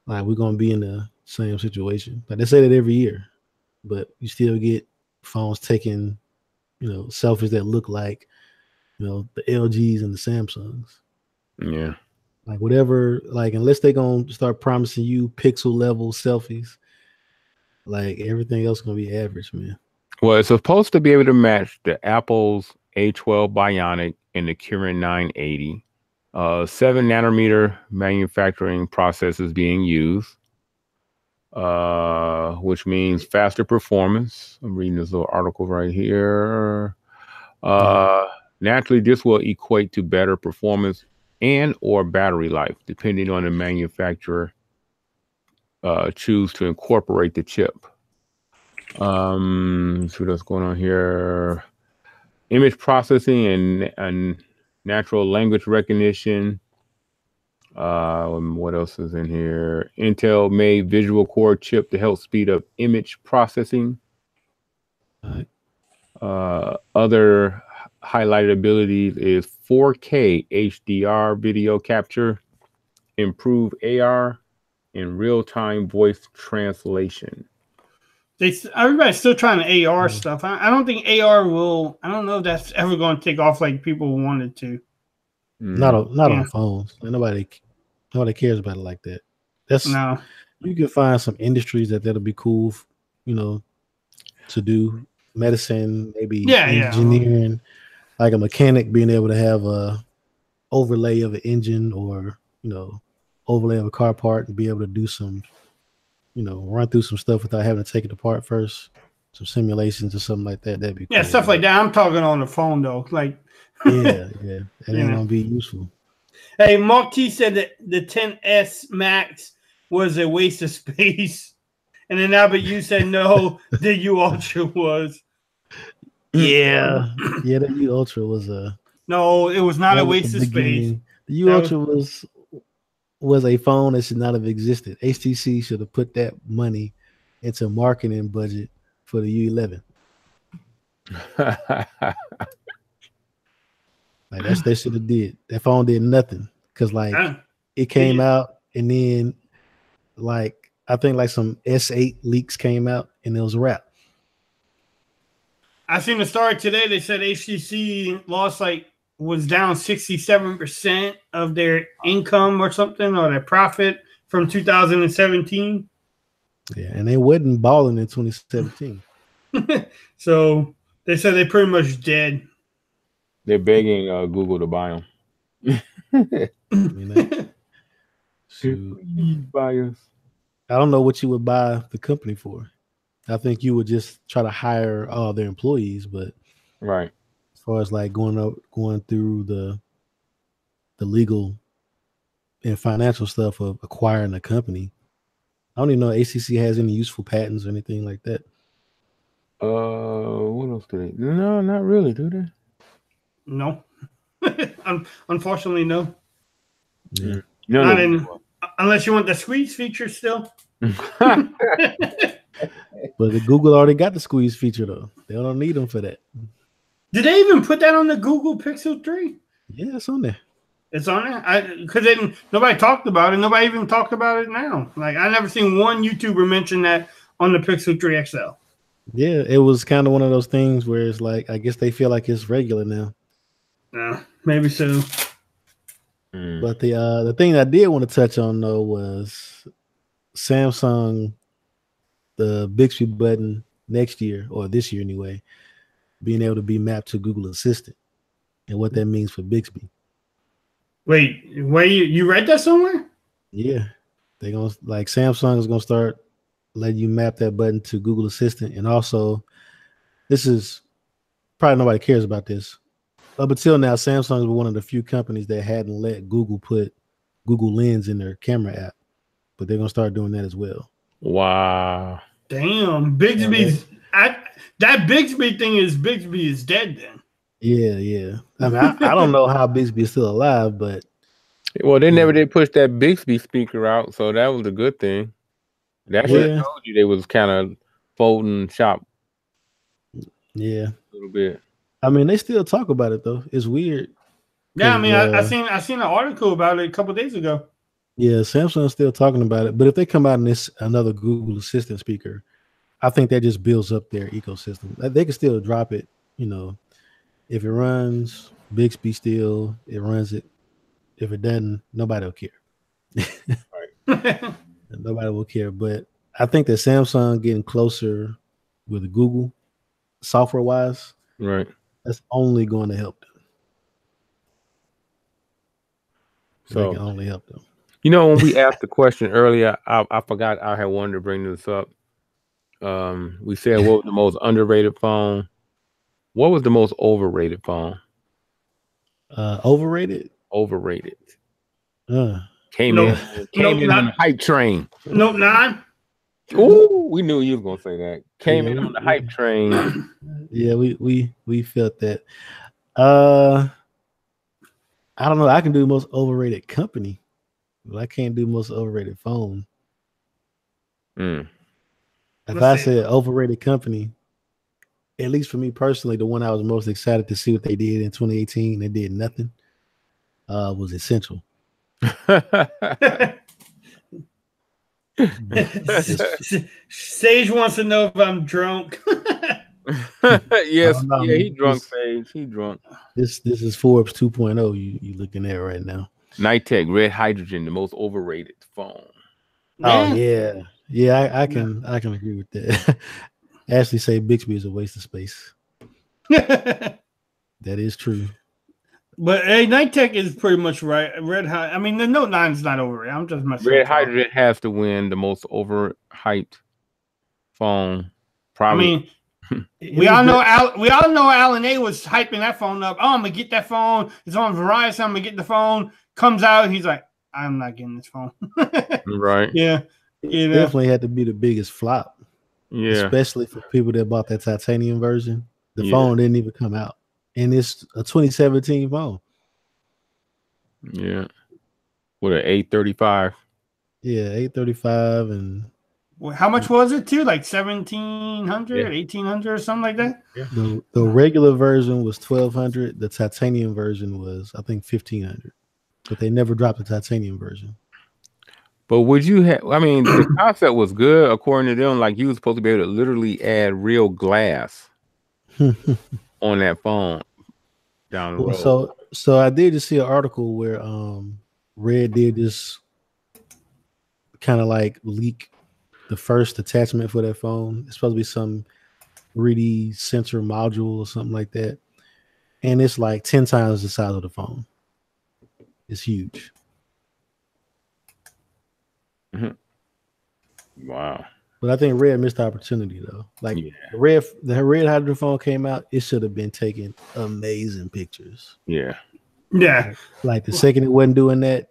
like we're going to be in the same situation. Like they say that every year, but you still get phones taking, you know, selfies that look like, you know, the LGs and the Samsungs. Yeah. Like whatever, like unless they're going to start promising you pixel level selfies, like everything else going to be average, man. Well, it's supposed to be able to match the Apple's A12 Bionic and the Kirin 980. 7 nanometer manufacturing process is being used, which means faster performance. I'm reading this little article right here. Naturally, this will equate to better performance and or battery life, depending on the manufacturer choose to incorporate the chip. See what's going on here. Image processing and natural language recognition. What else is in here? Intel made visual core chip to help speed up image processing. Other highlighted abilities is 4K HDR video capture, improve AR, and real-time voice translation. Everybody's still trying to AR stuff. I don't think AR will. I don't know if that's ever going to take off like people wanted to. Not on phones. Like nobody cares about it like that. You can find some industries that'll be cool, you know, to do. Medicine, maybe engineering, like a mechanic being able to have a overlay of an engine or, you know, overlay of a car part and be able to do some, you know, run through some stuff without having to take it apart first. some simulations or something like that. That'd be yeah, cool. stuff like that. I'm talking on the phone though. Like, yeah, that ain't gonna be useful. Hey, Mark T said that the 10S Max was a waste of space, and then Albert, you said no, the U Ultra was. Yeah, the U Ultra was no, it was not a waste of beginning. space. The U Ultra was a phone that should not have existed. HTC should have put that money into marketing budget for the U11. Like that's they should have did. That phone did nothing because like it came out and then like I think like some S8 leaks came out and it was a wrap. I seen the story today. They said HTC lost was down 67% of their income or something, or their profit from 2017. Yeah, and they wasn't balling in 2017. So they said they're pretty much dead. They're begging Google to buy them. Please buy us. I don't know what you would buy the company for. I think you would just try to hire all their employees, but right. As far as like going through the legal and financial stuff of acquiring a company, I don't even know if HTC has any useful patents or anything like that. What else do they? No, not really, do they? No. Unfortunately, no. Yeah. Unless you want the squeeze feature still. But the Google already got the squeeze feature though. They don't need them for that. Did they even put that on the Google Pixel 3? Yeah, it's on there. It's on there? Because nobody talked about it. Nobody even talked about it now. Like, I never seen one YouTuber mention that on the Pixel 3 XL. Yeah, it was kind of one of those things where it's like, I guess they feel like it's regular now. Maybe so. But the thing I did want to touch on though was Samsung, the Bixby button next year, or this year anyway, being able to be mapped to Google Assistant and what that means for Bixby. Wait, you read that somewhere? Yeah. They're gonna Samsung is gonna start letting you map that button to Google Assistant. And also, this is probably nobody cares about this. Up until now, Samsung was one of the few companies that hadn't let Google put Google Lens in their camera app, but they're gonna start doing that as well. Wow. Damn, Bixby's that Bixby thing is Bixby is dead then. Yeah. I mean, I don't know how Bixby is still alive, but they never did push that Bixby speaker out, so that was a good thing. That should have told you they was kind of folding shop. Yeah, a little bit. I mean, they still talk about it though. It's weird. Yeah, I mean, I seen an article about it a couple days ago. Yeah, Samsung's still talking about it, but if they come out in another Google Assistant speaker, I think that just builds up their ecosystem. They can still drop it, if it runs Bixby still, it runs it. If it doesn't, nobody will care. Right. Nobody will care. But I think that Samsung getting closer with Google software wise, right, that's only going to help them. So it can only help them. When we asked the question earlier, I forgot I had wanted to bring this up. We said what was the most underrated phone? What was the most overrated phone? Overrated? Overrated. Came in on the hype train. Nope, 9. Ooh, we knew you was gonna say that. Came in on the hype train. Yeah, we felt that. I don't know. I can do most overrated company, but I can't do most overrated phone. If I said overrated company, at least for me personally, the one I was most excited to see what they did in 2018, they did nothing, was Essential. Sage wants to know if I'm drunk. Yes, yeah, he drunk, Sage. He drunk. This is Forbes 2.0 you looking at right now. Nitek Red Hydrogen, the most overrated phone. Oh yeah, I can agree with that. Ashley say Bixby is a waste of space. That is true. But Nitek is pretty much right. I mean, the Note 9 is not overrated. I'm just messing. Red Hydrogen has to win the most overhyped phone. Probably. I mean, We all know Alan A was hyping that phone up. Oh, I'm gonna get that phone. It's on Verizon. I'm gonna get the phone. Comes out, he's like, I'm not getting this phone. Right. Yeah. It definitely had to be the biggest flop. Yeah. Especially for people that bought that titanium version. The phone didn't even come out. And it's a 2017 phone. Yeah. With an 835. Yeah, 835 and how much was it too? Like 1,700, 1,800 or something like that? The regular version was 1,200. The titanium version was, I think, 1,500. But they never dropped the titanium version. But would you have, I mean, the concept was good according to them. Like you was supposed to be able to literally add real glass on that phone down the road. So I did just see an article where Red did this kind of like leak the first attachment for that phone. It's supposed to be some 3D sensor module or something like that. And it's like 10 times the size of the phone. It's huge. Wow. But I think Red missed the opportunity though. Like the Red hydrogen phone came out, it should have been taking amazing pictures. Yeah. Yeah. Like the second it wasn't doing that,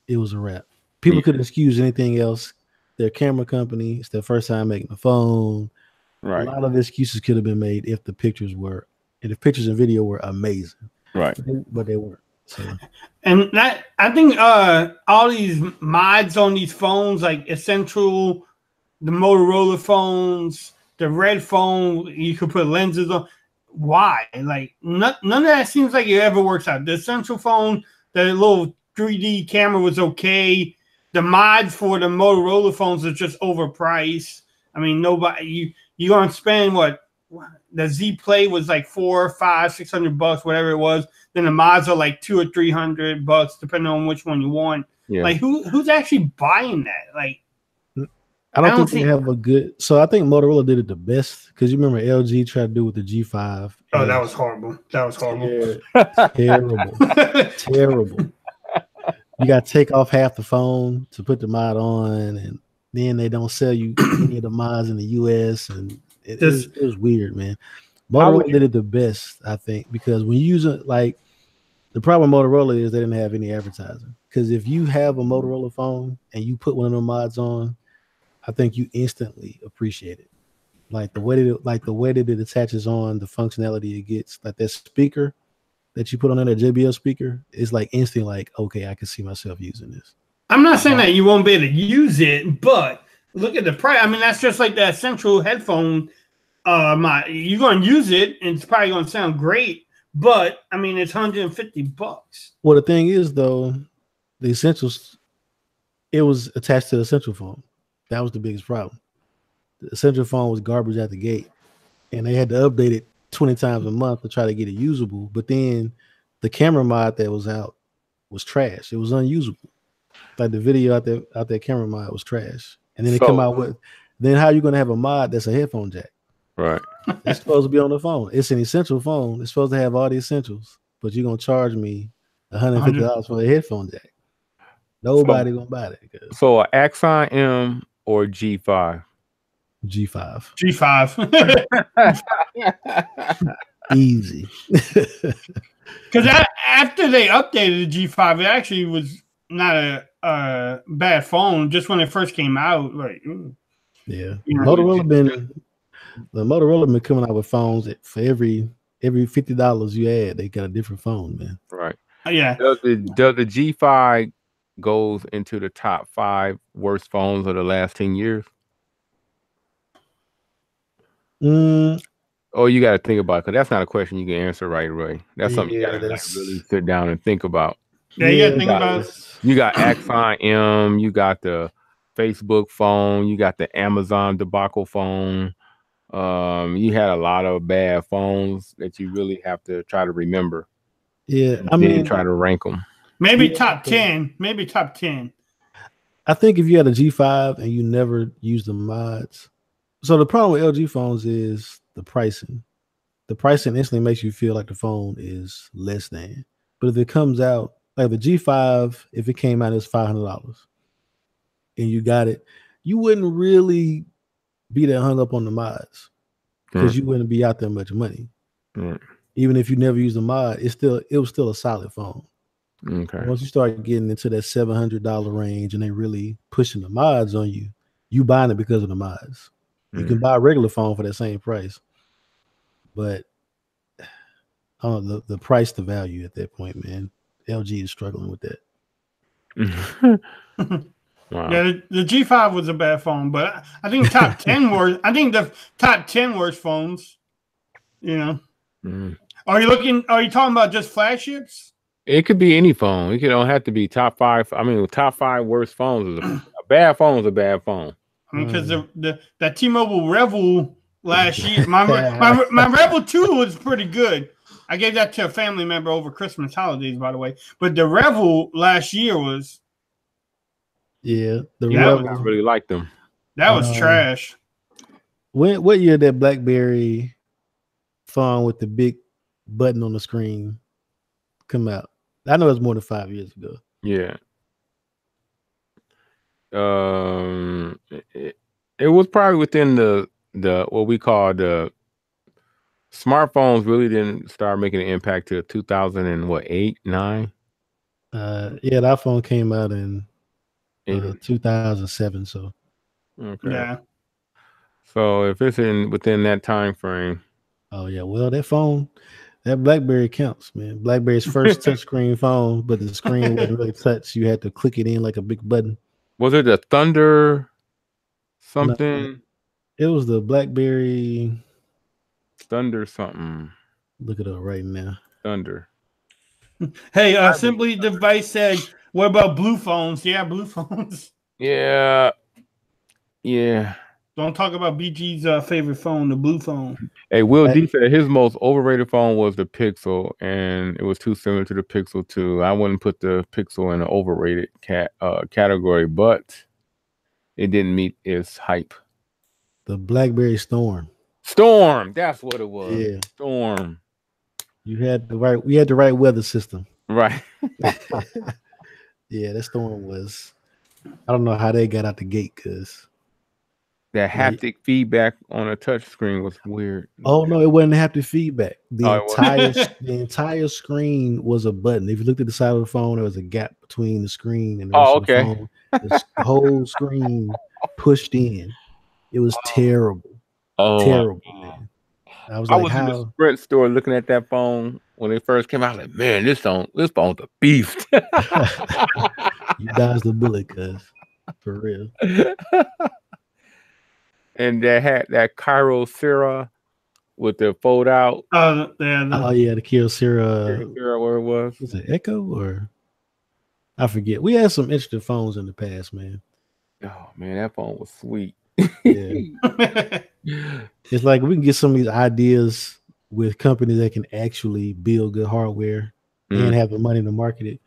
it was a wrap. People couldn't excuse anything else. Their camera company, it's their first time making a phone. Right. A lot of excuses could have been made if the pictures and video were amazing. Right. But they weren't. So. And that I think all these mods on these phones, like Essential, the Motorola phones, the Red phone, you could put lenses on. Why? Like none of that seems like it ever works out. The Essential phone, the little 3D camera was okay. The mods for the Motorola phones are just overpriced. I mean, nobody you gonna spend what the Z Play was like $400, $500, $600, whatever it was. Then the mods are like $200 or $300, depending on which one you want. Yeah. Like who's actually buying that? Like, I don't think they have a good. So I think Motorola did it the best because you remember LG tried to do with the G5. Oh, that was horrible. That was horrible. Terrible. Terrible. You got to take off half the phone to put the mod on, and then they don't sell you any of the mods in the US, and it was weird, man. Motorola did it the best, I think, because when you use it, like the problem with Motorola is they didn't have any advertising. Because if you have a Motorola phone and you put one of them mods on, I think you instantly appreciate it. Like the way that it attaches on, the functionality it gets, like that speaker that you put on that JBL speaker, is like instantly like, okay, I can see myself using this. I'm not saying that you won't be able to use it, but look at the price. I mean, that's just like that Essential headphone. You're gonna use it, and it's probably gonna sound great, but I mean, it's $150. Well, the thing is, though, the Essentials, it was attached to the Essential phone. That was the biggest problem. The Essential phone was garbage at the gate, and they had to update it 20 times a month to try to get it usable. But then the camera mod that was out was trash. It was unusable. Like the video out that camera mod was trash. And then they come out with, then how are you going to have a mod that's a headphone jack? Right. It's supposed to be on the phone. It's an essential phone. It's supposed to have all the essentials, but you're going to charge me $150 for a headphone jack. Nobody going to buy that. So an Axon M or G5? G5. Easy. Because after they updated the G5, it actually was not a bad phone. Just when it first came out, like yeah, Motorola been coming out with phones that for every $50 you add, they got a different phone, man. Right. Yeah. Does the G5 goes into the top 5 worst phones of the last 10 years? Oh, you got to think about it, because that's not a question you can answer right away. That's something you got to like really sit down and think about. Yeah, you got to think about it. You got Axon M, you got the Facebook phone, you got the Amazon debacle phone. You had a lot of bad phones that you really have to try to remember. Yeah, I mean, try to rank them. Maybe top 10. Maybe top 10. I think if you had a G5 and you never use the mods. So the problem with LG phones is the pricing. The pricing instantly makes you feel like the phone is less than. But if it comes out, like the G5, if it came out as $500 and you got it, you wouldn't really be that hung up on the mods. because you wouldn't be out that much money. Mm. Even if you never use a mod, it was still a solid phone. Okay. Once you start getting into that $700 range and they really pushing the mods on you, you buying it because of the mods. You can buy a regular phone for that same price, but the price to value at that point, man, LG is struggling with that. Wow. Yeah, the G5 was a bad phone, but I think top 10 worst. I think the top 10 worst phones. You know, are you talking about just flagships? It could be any phone. It don't have to be top 5. I mean, top 5 worst phones. A bad phone is a bad phone. I mean, because that T-Mobile Revel last year, my Revel 2 was pretty good. I gave that to a family member over Christmas holidays, by the way. But the Revel last year was. Yeah, Revel. I really liked them. That was trash. What year did that BlackBerry phone with the big button on the screen come out? I know it was more than 5 years ago. Yeah. It was probably within the what we call the smartphones really didn't start making an impact till 2008, 9. Yeah, that phone came out in 2007. So okay. Yeah. So if it's within that time frame. Oh yeah, well that BlackBerry counts, man. BlackBerry's first touchscreen phone, but the screen wasn't really touch. You had to click it in like a big button. Was it a Thunder something? No, it was the BlackBerry Thunder something. Look it up right now. Thunder. Hey, Simply Device said, what about blue phones? Yeah, blue phones. Yeah. Yeah. Don't talk about BG's favorite phone, the blue phone. Hey, Will D said his most overrated phone was the Pixel, and it was too similar to the Pixel 2. I wouldn't put the Pixel in the overrated category, but it didn't meet its hype. The BlackBerry Storm. Storm, that's what it was. Yeah, Storm. We had the right weather system. Right. Yeah, that Storm was. I don't know how they got out the gate because. That haptic feedback on a touch screen was weird. Oh no, it wasn't haptic feedback. The entire screen was a button. If you looked at the side of the phone, there was a gap between the screen and the rest of the phone. The whole screen pushed in. It was terrible. Terrible, man. I was in the Sprint store looking at that phone when it first came out. Like, man, this phone's a beast. You dodged the bullet, cuz for real. And they had that Kyocera with the fold out. The Kyocera. Where it was. Was it Echo or I forget. We had some interesting phones in the past, man. Oh man, that phone was sweet. Yeah. It's like we can get some of these ideas with companies that can actually build good hardware and have the money to market it.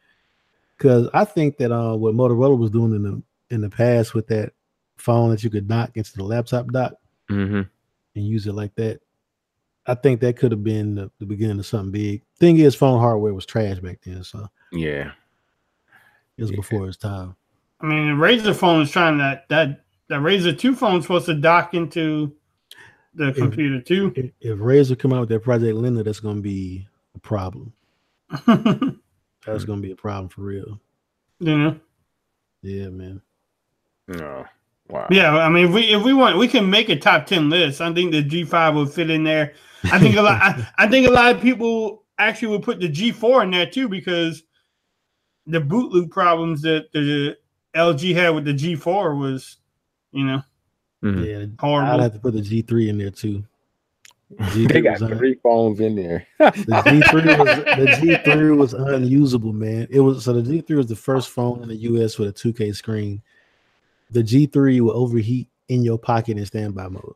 Because I think that what Motorola was doing in the past with that phone that you could dock into the laptop dock and use it like that, I think that could have been the beginning of something big. Thing is, phone hardware was trash back then, so yeah, it was before its time. I mean, the Razer phone is trying that Razer 2 phone is supposed to dock into the computer too. If Razer come out with their Project Linda, that's going to be a problem. That's going to be a problem for real. Yeah. Yeah, man. No. Wow. Yeah, I mean, if we want, we can make a top 10 list. I think the G5 would fit in there. I think I think a lot of people actually would put the G4 in there too, because the boot loop problems that the LG had with the G4 was, yeah, horrible. I'd have to put the G3 in there too. They got 3 phones in there. The G3 was unusable, man. The G3 was the first phone in the US with a 2K screen. The G3 will overheat in your pocket in standby mode.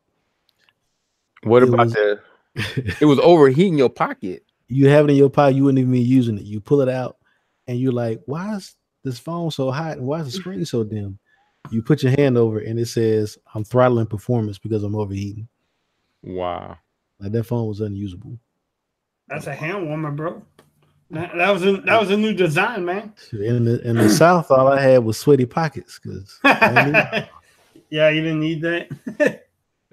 What about it was overheating your pocket? You have it in your pocket, you wouldn't even be using it. You pull it out and you're like, why is this phone so hot and why is the screen so dim? You put your hand over it and it says, I'm throttling performance because I'm overheating. Wow. Like that phone was unusable. That's a hand warmer, bro. That was a new design, man. In the South, all I had was sweaty pockets, because yeah, you didn't need that.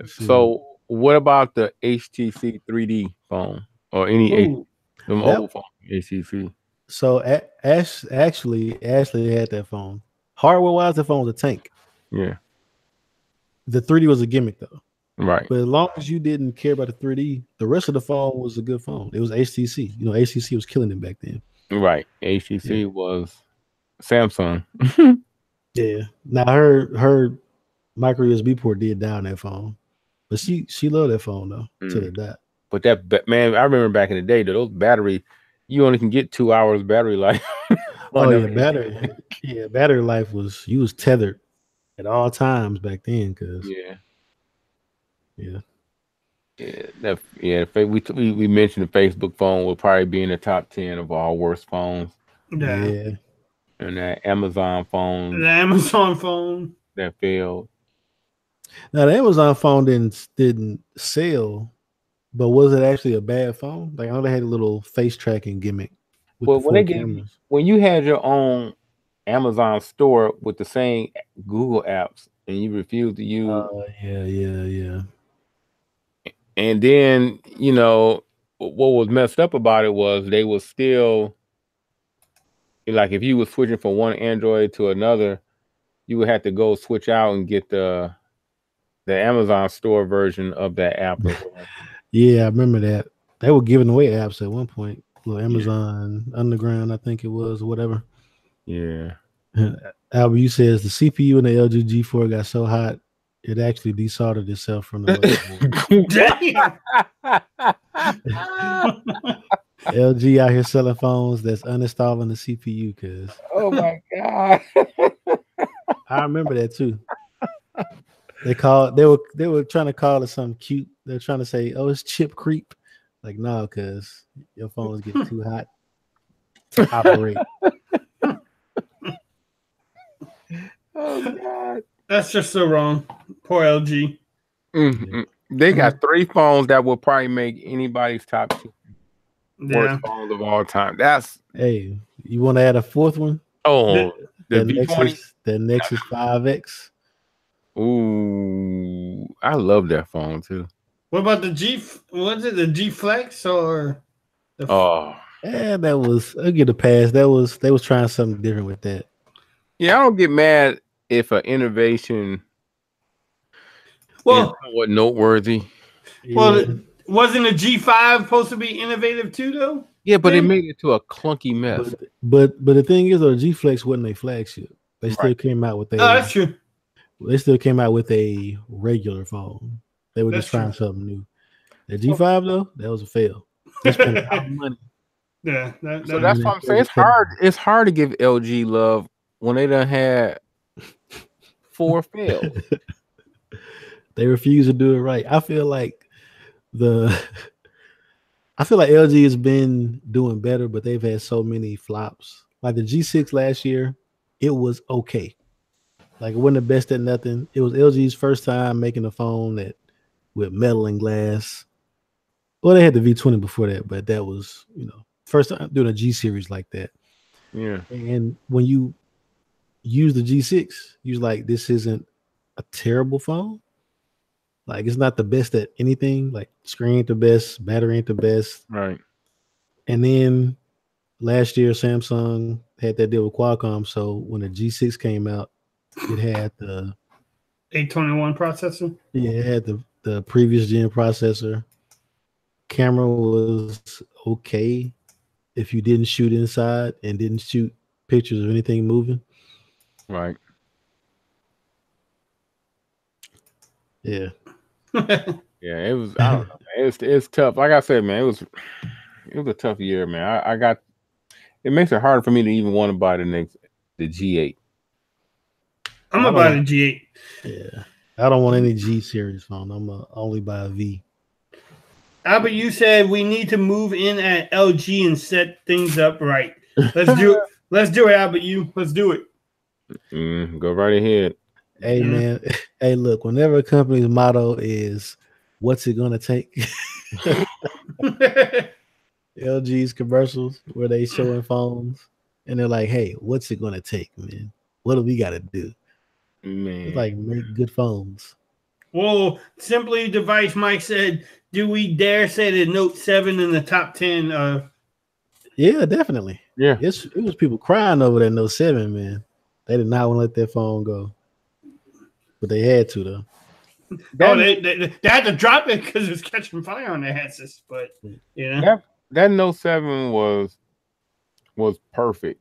So what about the HTC 3D phone or any Ooh, them That- old phone HTC? So Ashley had that phone. Hardware wise, the phone was a tank. Yeah, The 3D was a gimmick though. right. But as long as you didn't care about the 3D, the rest of the phone was a good phone. It was HTC. You know, HTC was killing it back then. Right. HTC was Samsung. Yeah. Now her micro USB port did die on that phone, but she loved that phone though till it died. But man, I remember back in the day that those battery, you only can get 2 hours battery life. Oh yeah, battery life was you was tethered at all times back then because Yeah. yeah. We mentioned the Facebook phone will probably be in the top 10 of all worst phones, yeah. and that Amazon phone The Amazon phone. that failed. Now the Amazon phone didn't sell, but was it actually a bad phone? Like I know they had a little face tracking gimmick with Well, the when four they gave cameras. when you had your own Amazon store with the same Google apps, and you refused to use, Yeah. and then what was messed up about it was they was still like if you were switching from one Android to another, you would have to go switch out and get the Amazon store version of that app. Or whatever. Yeah, I remember that. They were giving away apps at one point. Little Amazon Underground, I think it was, or whatever. Yeah. Albert, you says the CPU in the LG G4 got so hot it actually desoldered itself from the LG out here selling phones that's uninstalling the CPU. Cause oh my god, I remember that too. They were trying to call it something cute. They're trying to say, "Oh, it's chip creep." Like, no, cause your phone is getting too hot to operate. oh god, That's just so wrong. Poor LG. They got 3 phones that will probably make anybody's top 2 worst phones of all time. That's Hey, you want to add a fourth one? the V20, the Nexus 5X. Ooh, I love that phone too. What about the G? Was it the G Flex or? Yeah, that was. I'll get a pass. They was trying something different with that. Yeah, I don't get mad if an innovation is somewhat noteworthy. Well, wasn't the G5 supposed to be innovative too, though? Yeah, but it made it to a clunky mess. But the thing is, though, the G Flex wasn't a flagship. They still came out with a. Oh, that's true. They still came out with a regular phone. They were just trying something new. The G5 though, that was a fail. They spent a lot of money. Yeah, so that's what I'm saying. It's hard. It's hard to give LG love when they done had 4 fails. They refuse to do it right. I feel like LG has been doing better, but they've had so many flops. Like the G6 last year, it was okay. Like it wasn't the best at nothing. It was LG's first time making a phone that with metal and glass. Well, they had the V20 before that, but that was, first time doing a G series like that. Yeah. And when you use the G6, you're like, this isn't a terrible phone. Like it's not the best at anything. Like screen ain't the best, battery ain't the best. Right. And then last year, Samsung had that deal with Qualcomm. So when the G6 came out, it had the 821 processor. Yeah, it had the previous gen processor. Camera was okay if you didn't shoot inside and didn't shoot pictures of anything moving. Right. Yeah. Yeah, it was. I don't know. It's tough. Like I said, man, it was a tough year, man. I got. It makes it hard for me to even want to buy the G8. I'm gonna buy the G8. Yeah, I don't want any G series phone. I'm gonna only buy a V. Albert, you said we need to move in at LG and set things up right. Let's do it. Let's do it, Albert. Let's do it. Go right ahead. Hey man, hey look, whenever a company's motto is "What's it gonna take?" LG's commercials where they showing phones and they're like, "Hey, what's it gonna take, man? What do we got to do?" Man, It's like make good phones. Well, Simply Device Mike said, do we dare say the Note 7 in the top 10? Yeah, definitely. Yeah. It was people crying over that Note 7, man. They did not want to let that phone go. But they had to, though. They had to drop it because it was catching fire on their headsets. But, you know. That Note 7 was perfect.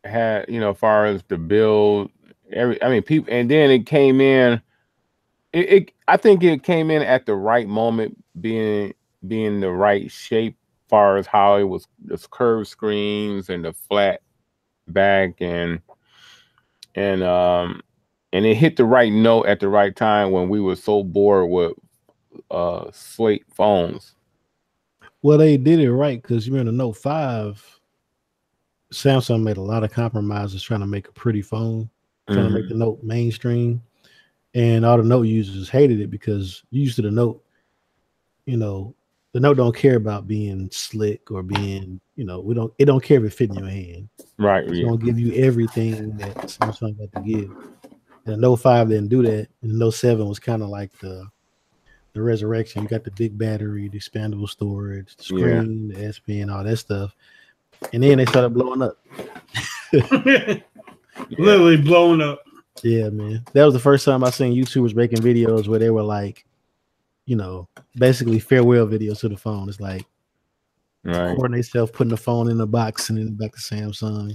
It had, you know, as far as the build, people, and then it came in. I think it came in at the right moment, being the right shape, as far as how it was, the curved screens and the flat back, and it hit the right note at the right time when we were so bored with slate phones. Well, they did it right because you're in the Note 5. Samsung made a lot of compromises trying to make a pretty phone, trying to make the Note mainstream. And all the Note users hated it because used to the Note, you know, the Note don't care about being slick or being, you know, it don't care if it fit in your hand. Right. It's gonna give you everything that Samsung got to give. And the Note 5 didn't do that. And the Note 7 was kind of like the resurrection. You got the big battery, the expandable storage, the screen, the S Pen, all that stuff. And then they started blowing up. Literally blowing up. Yeah, man. That was the first time I seen YouTubers making videos where they were like, you know, basically farewell videos to the phone. It's like recording themselves, putting the phone in the box and then back to Samsung.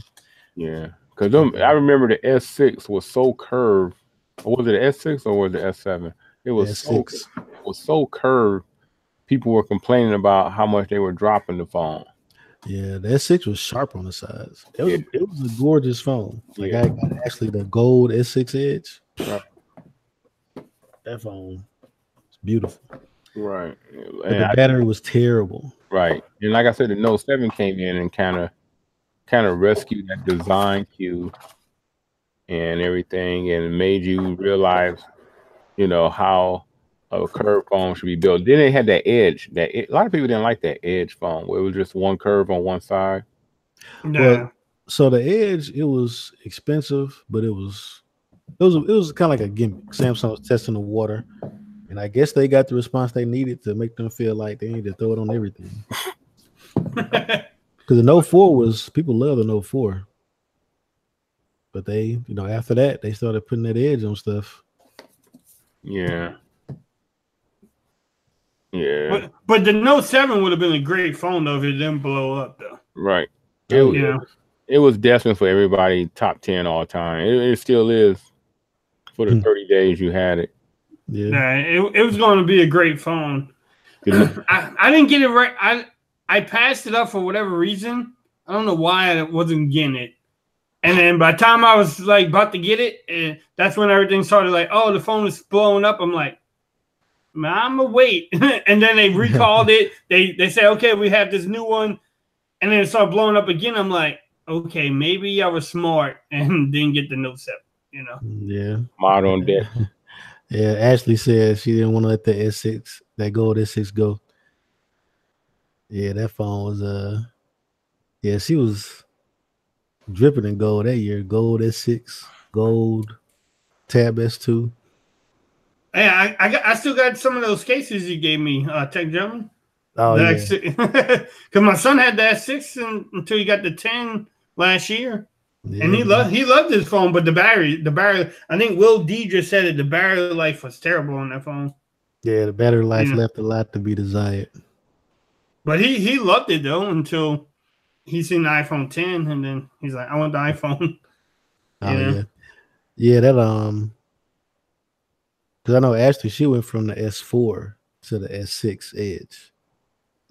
Yeah. Because I remember the S6 was so curved. Was it the S6 or was it the S7? It was so curved. People were complaining about how much they were dropping the phone. Yeah, the S6 was sharp on the sides. It was a gorgeous phone. Like I got actually the gold S6 Edge. Right. That phone was beautiful. Right. But the battery was terrible. Right. And like I said, the Note 7 came in and kind of rescued that design cue and everything, and made you realize, you know, how a curved phone should be built. Then it had that edge. A lot of people didn't like that edge phone where it was just one curve on one side. Yeah. Well, so the Edge, it was expensive, but it was kind of like a gimmick. Samsung was testing the water, and I guess they got the response they needed to make them feel like they needed to throw it on everything. Because the Note 4 people love the Note 4, but they, you know, after that they started putting that edge on stuff. Yeah. Yeah. But the Note 7 would have been a great phone though if it didn't blow up though. Right. It was destined for everybody top 10 all time. It still is for the 30 days you had it. Yeah, it was going to be a great phone. I didn't get it right. I passed it up for whatever reason. I don't know why I wasn't getting it. And then by the time I was like about to get it, that's when everything started like, oh, the phone is blowing up. I'm like, man, I'm gonna wait. And then they recalled it. They say, okay, we have this new one. And then it started blowing up again. I'm like, okay, maybe I was smart and didn't get the Note 7, you know? Yeah. Modern debt. Yeah, Ashley said she didn't want to let the S6, that gold S6 go. Yeah, that phone was she was dripping in gold that year. Gold S6, gold Tab S2. Hey, I still got some of those cases you gave me, Tech Gentleman. Oh, yeah. Because my son had the S6 until he got the 10 last year. Yeah. And he loved his phone, but the battery, I think Will D just said it, the battery life was terrible on that phone. Yeah, the battery life left a lot to be desired. But he loved it though until he seen the iPhone 10, and then he's like, I want the iPhone. Yeah, that because I know Ashley, she went from the S4 to the S6 Edge.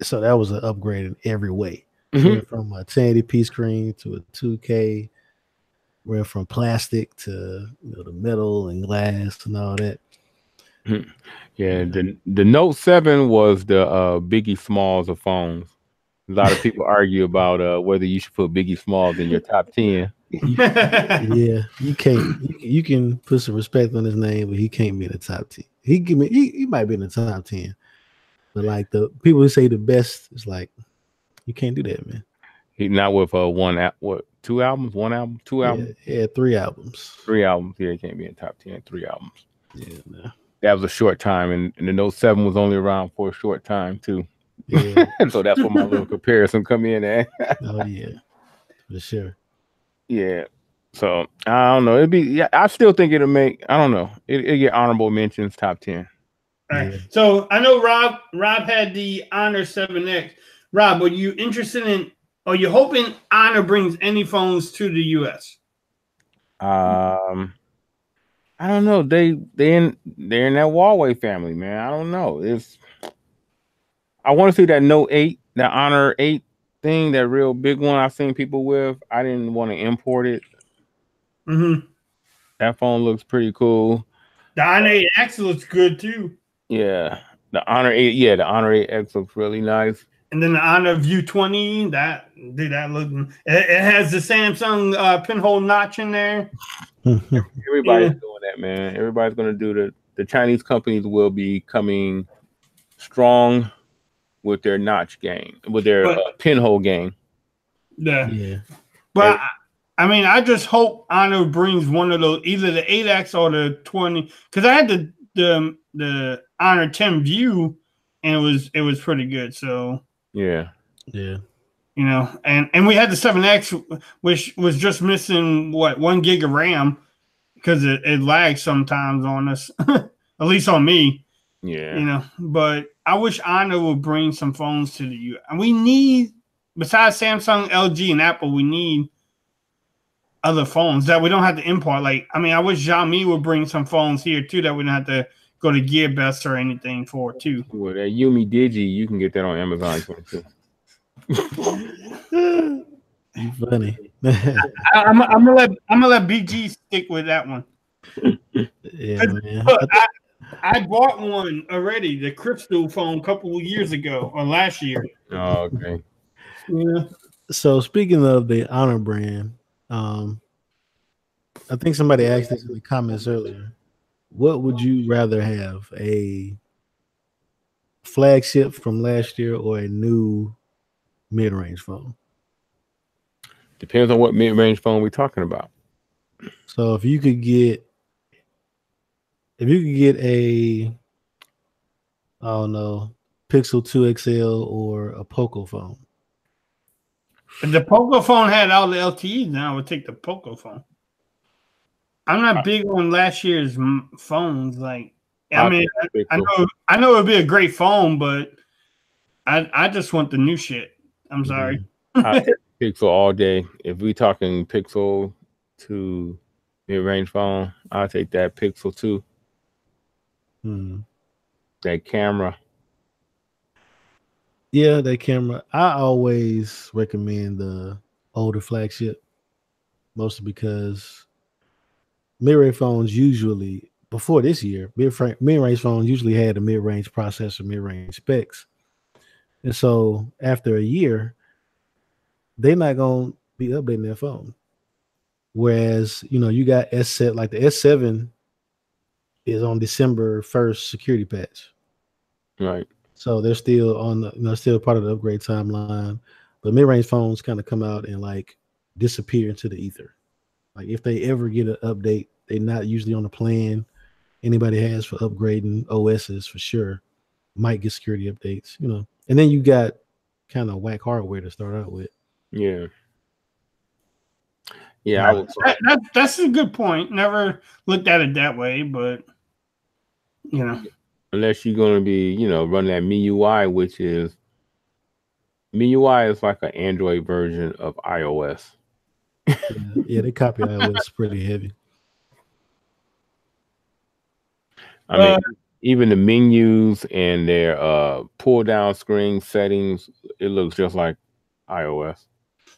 So that was an upgrade in every way. Went from a 1080p screen to a 2K. Went from plastic to the metal and glass and all that. Yeah, the Note 7 was the Biggie Smalls of phones. A lot of people argue about whether you should put Biggie Smalls in your top 10. Yeah, you can't. You can put some respect on his name, but he can't be in the top 10. He might be in the top 10, but like the people who say the best, it's like you can't do that, man. He not with two albums, one album, two albums. Yeah, 3 albums. 3 albums. Yeah, he can't be in top 10. 3 albums. Yeah, no. that was a short time, and the Note 7 was only around for a short time too. Yeah. So that's where my little comparison come in at. Oh yeah, for sure. Yeah. So I don't know. It'd be, yeah, I still think it'll make, I don't know. It'll get honorable mentions, top 10. All right. Yeah. So I know Rob had the Honor 7X. Rob, are you interested in? Are you hoping Honor brings any phones to the US? I don't know. They're in that Huawei family, man. I don't know. I want to see that Note 8, that Honor 8 thing, that real big one I've seen people with. I didn't want to import it. Mm-hmm. That phone looks pretty cool. The Honor 8X looks good too. Yeah. The Honor 8, yeah, the Honor 8X looks really nice. And then the Honor View 20, that look. It has the Samsung pinhole notch in there. Everybody's doing that, man. Everybody's gonna do the Chinese companies will be coming strong with their notch game, with their pinhole game. Yeah. But I mean, I just hope Honor brings one of those, either the 8X or the 20, because I had the Honor 10 View, and it was pretty good. So yeah. You know, and we had the 7X, which was just missing 1 gig of RAM because it lags sometimes on us, at least on me. Yeah. You know, but I wish Honor would bring some phones to the U.S. And we need, besides Samsung, LG, and Apple, we need other phones that we don't have to import. Like, I mean, I wish Xiaomi would bring some phones here too that we don't have to go to GearBest or anything for too. Well, that Yumi Digi, you can get that on Amazon too. You funny. I'm gonna let BG stick with that one. Yeah, man. I bought one already, the Crystal phone, a couple of years ago or last year. Oh, okay. Yeah. So speaking of the Honor brand, I think somebody asked this in the comments earlier. What would you rather have, a flagship from last year or a new mid-range phone? Depends on what mid-range phone we're talking about. So if you could get a, I don't know, Pixel 2 XL or a Poco phone. If the Poco phone had all the LTEs, now I would take the Poco phone. I'm not big on last year's phones. Like, I mean, I know it'd be a great phone, but I just want the new shit. I'm sorry. I take Pixel all day. If we talking Pixel to mid-range phone, I'll take that Pixel 2. That camera. Yeah, that camera. I always recommend the older flagship, mostly because mid-range phones usually, before this year, mid-range phones usually had a mid-range processor, mid-range specs. And so after a year, they're not going to be updating their phone. Whereas, you know, you got S7, like the S7 is on December 1st security patch. Right. So they're still on the, you know, still part of the upgrade timeline. But mid-range phones kind of come out and like disappear into the ether. Like if they ever get an update, they're not usually on the plan anybody has for upgrading OSs for sure. Might get security updates, you know. And then you got kind of whack hardware to start out with. Yeah. Yeah, that's a good point. Never looked at it that way, but you know, unless you're going to be, you know, running that MIUI, which is MIUI is like an Android version of iOS. Yeah, they copy iOS pretty heavy. I mean, even the menus and their pull down screen settings, it looks just like iOS.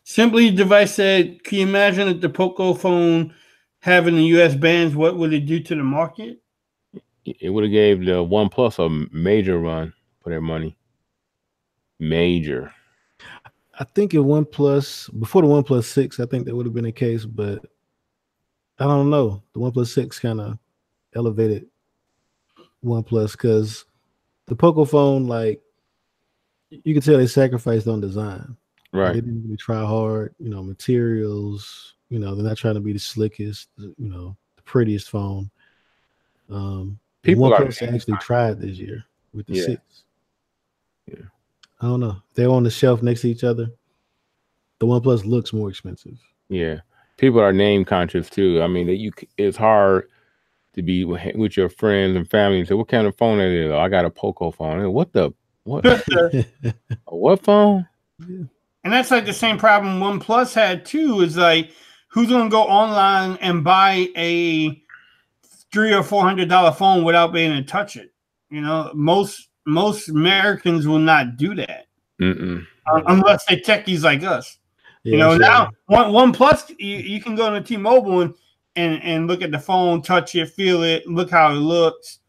Simply Device said, can you imagine if the Poco phone having the US bans, what would it do to the market? It would have gave the OnePlus a major run for their money. Major. I think in OnePlus, before the OnePlus 6, I think that would have been the case, but I don't know. The OnePlus 6 kind of elevated OnePlus because the Poco phone, like, you can tell they sacrificed on design. Right. Like, they didn't really try hard, you know, materials, you know, they're not trying to be the slickest, you know, the prettiest phone. People are OnePlus actually tried this year with the Yeah. 6. Yeah. I don't know. They're on the shelf next to each other. The OnePlus looks more expensive. Yeah, people are name conscious too. I mean, it's hard to be with your friends and family and say, "What kind of phone it is?" "Oh, I got a Poco phone." What what phone? And that's like the same problem OnePlus had too. Is like, who's gonna go online and buy a $300 or $400 phone without being able to touch it? You know, most Americans will not do that unless they techies like us. Yeah, You know, so, now OnePlus, you can go to T-Mobile and look at the phone, touch it, feel it, look how it looks.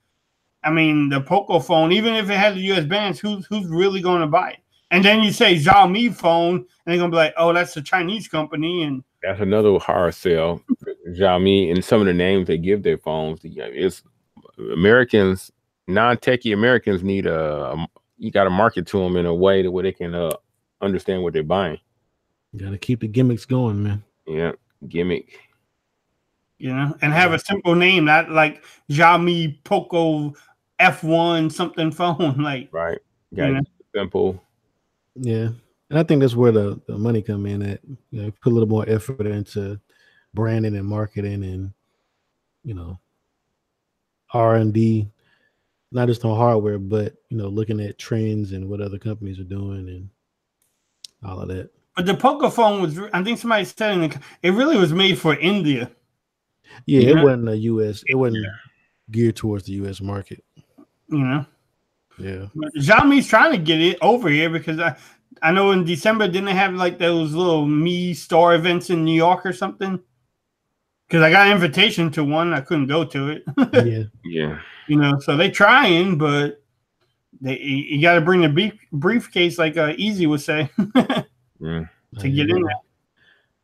I mean, the Poco phone, even if it has a US bands, who's really going to buy it? And then you say Xiaomi phone, and they're gonna be like, "Oh, that's a Chinese company." And that's another hard sell. Xiaomi and some of the names they give their phones. It's Americans, non-techie Americans need you got to market to them in a way where they can understand what they're buying. you got to keep the gimmicks going, man. Yeah, gimmick. You know, and have a simple name, not like Xiaomi Poco F1 something phone. Like, Right, got it simple. Yeah, and I think that's where the money come in at. You know, put a little more effort into branding and marketing, and R&D, not just on hardware, but looking at trends and what other companies are doing and all of that. But the Poco phone was, I think somebody said it really was made for India. Yeah, it wasn't a US. It wasn't geared towards the US market. You know. Yeah. Xiaomi's trying to get it over here because I know in December, didn't they have like those little Mi Store events in New York or something? Because I got an invitation to one, I couldn't go to it. Yeah. You know, so they trying, but you got to bring the briefcase, like Easy would say, to get in there.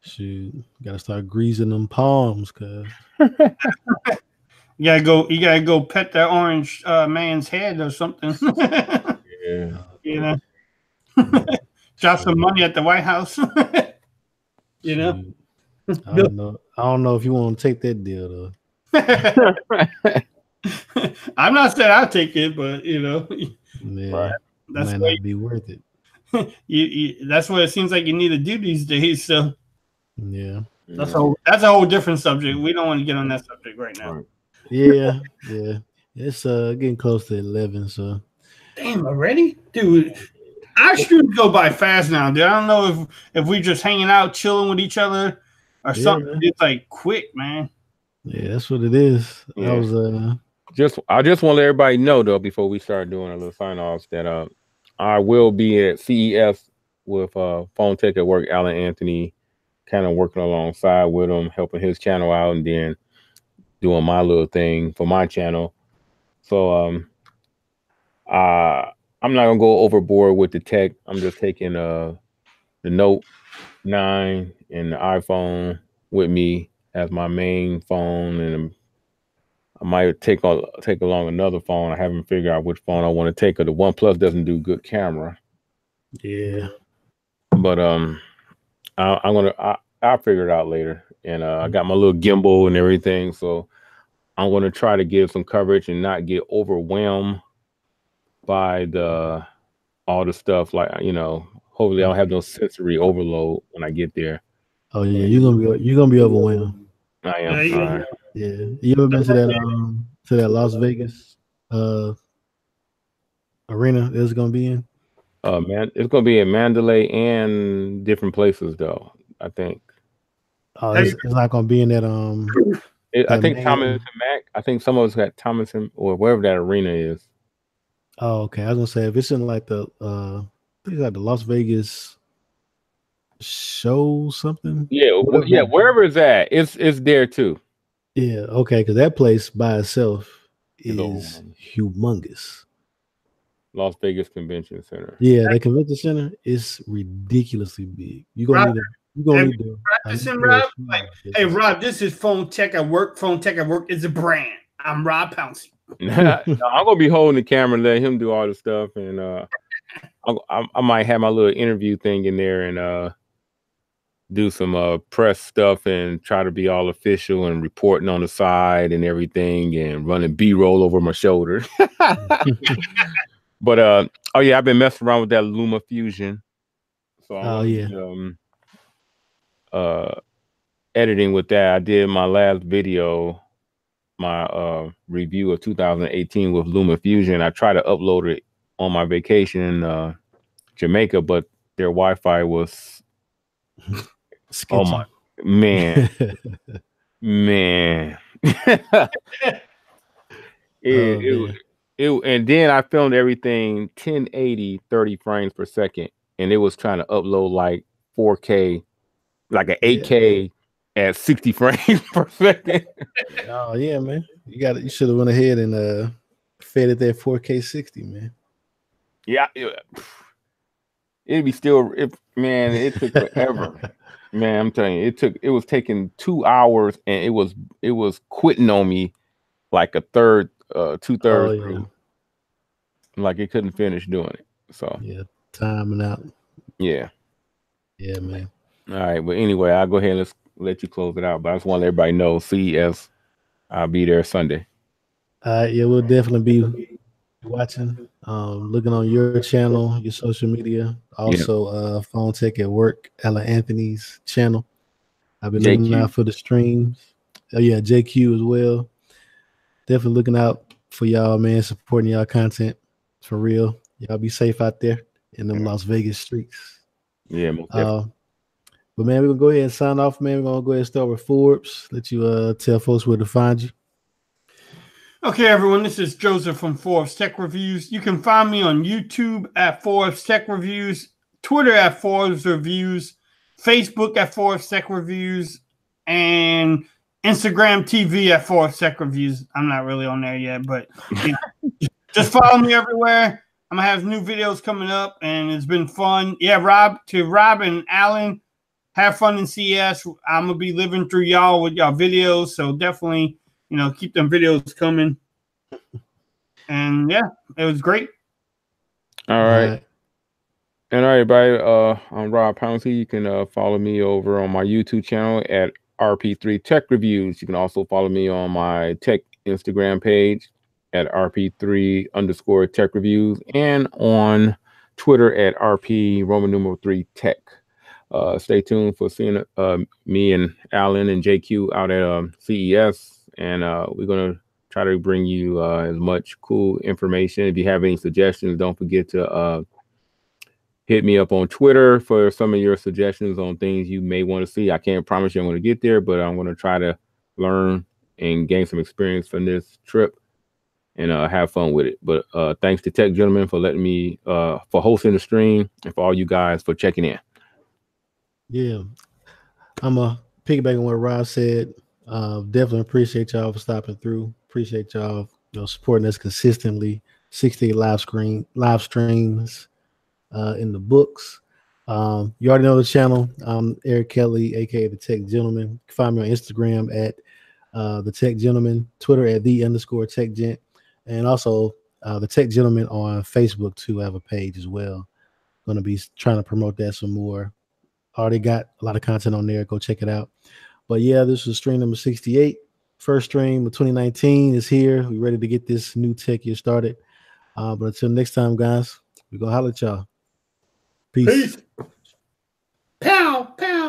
Shoot, got to start greasing them palms, cuz. You gotta go pet that orange man's head or something. Yeah. You know, drop some money at the White House. You know, I don't know if you want to take that deal though. I'm not saying I'll take it, but right. That's might not be worth it. That's what it seems like you need to do these days. So yeah, that's a whole different subject. We don't want to get on that subject right now. Yeah. It's getting close to 11. So damn, already, dude. Our streams go by fast now, dude. I don't know if we just hanging out, chilling with each other, or something. Man. It's like quick, man. Yeah, that's what it is. Yeah. I just want to let everybody know though, before we start doing a little sign offs, that I will be at CES with Phone Tech at Work, Alan Anthony, kind of working alongside with him, helping his channel out, and then doing my little thing for my channel. So I'm not gonna go overboard with the tech. I'm just taking the Note 9 and the iPhone with me as my main phone, and I might take along another phone. I haven't figured out which phone I want to take, because the OnePlus doesn't do good camera. Yeah, but I'll figure it out later. And I got my little gimbal and everything, so I'm gonna try to give some coverage and not get overwhelmed by all the stuff. Like, hopefully I don't have no sensory overload when I get there. Oh yeah, you're gonna be overwhelmed. I am. Yeah. You ever been to that Las Vegas arena it's gonna be in? Man, it's gonna be in Mandalay and different places though, I think. Oh, it's not gonna be in that I think Thomas and Mack. I think some of us got Thomas and, or wherever that arena is. Oh, okay. I was gonna say, if it's in like the I think like the Las Vegas show something. Yeah, wherever it's at, it's there too. Yeah, okay, because that place by itself is humongous. Las Vegas Convention Center. Yeah, the convention center is ridiculously big. You're gonna need to practicing, Rob. Like, hey, Rob, this is Phone Tech at Work. Phone Tech at Work is a brand. I'm Rob Pouncey. No, I'm gonna be holding the camera and let him do all the stuff, and I might have my little interview thing in there, and do some press stuff and try to be all official and reporting on the side and everything and running B-roll over my shoulder. But oh yeah, I've been messing around with that Luma Fusion. So I'm editing with that. I did my last video, my review of 2018 with Luma Fusion. I tried to upload it on my vacation in Jamaica, but their Wi-Fi was oh my man. Man. And then I filmed everything 1080 30 frames per second, and it was trying to upload like 4K, like an 8K at 60 frames per second. Oh yeah, man. You should have went ahead and fed it that 4K 60, man. Yeah, it'd be still man, it took forever. Man, I'm telling you, it was taking 2 hours, and it was quitting on me like a third, 2/3 through. Like it couldn't finish doing it. So yeah, timing out. Yeah. Yeah, man. All right, but anyway, I'll go ahead and let you close it out. But I just want to let everybody know, CES, I'll be there Sunday. Yeah, we'll definitely be watching, looking on your channel, your social media, also Phone Tech at Work, Ella Anthony's channel. I've been looking out for the streams. Oh yeah, JQ as well. Definitely looking out for y'all, man, supporting y'all content for real. Y'all be safe out there in them Las Vegas streets. Yeah, most definitely. But man, we're gonna go ahead and sign off, man. We're gonna go ahead and start with Forbes. Let you tell folks where to find you. Okay, everyone, this is Joseph from Forbes Tech Reviews. You can find me on YouTube at Forbes Tech Reviews, Twitter at Forbes Reviews, Facebook at Forbes Tech Reviews, and Instagram TV at Forbes Tech Reviews. I'm not really on there yet, but just follow me everywhere. I'm gonna have new videos coming up, and it's been fun. Yeah, Rob and Alan, have fun in CES. I'm gonna be living through y'all with y'all videos, so definitely, keep them videos coming. And yeah, it was great. All right. And all right, everybody. I'm Rob Pouncey. You can follow me over on my YouTube channel at RP3 Tech Reviews. You can also follow me on my tech Instagram page at RP3_Tech Reviews, and on Twitter at RP3 Tech. Stay tuned for seeing me and Alan and JQ out at CES, and we're gonna try to bring you as much cool information. If you have any suggestions, don't forget to hit me up on Twitter for some of your suggestions on things you may want to see. I can't promise you I'm going to get there, but I'm going to try to learn and gain some experience from this trip and have fun with it. But thanks to Tech Gentlemen for letting me for hosting the stream, and for all you guys for checking in. Yeah, I'm a piggyback on what Rob said. Definitely appreciate y'all for stopping through. Appreciate y'all, supporting us consistently. 68 live streams in the books. You already know the channel. I'm Eric Kelly, aka the Tech Gentleman. You can find me on Instagram at the Tech Gentleman, Twitter at _Tech Gent, and also the Tech Gentleman on Facebook too. I have a page as well. Going to be trying to promote that some more. Already got a lot of content on there. Go check it out. But yeah, this was stream number 68. First stream of 2019 is here. We're ready to get this new tech year started. But until next time, guys, we're going to holler at y'all. Peace. Pow, pow.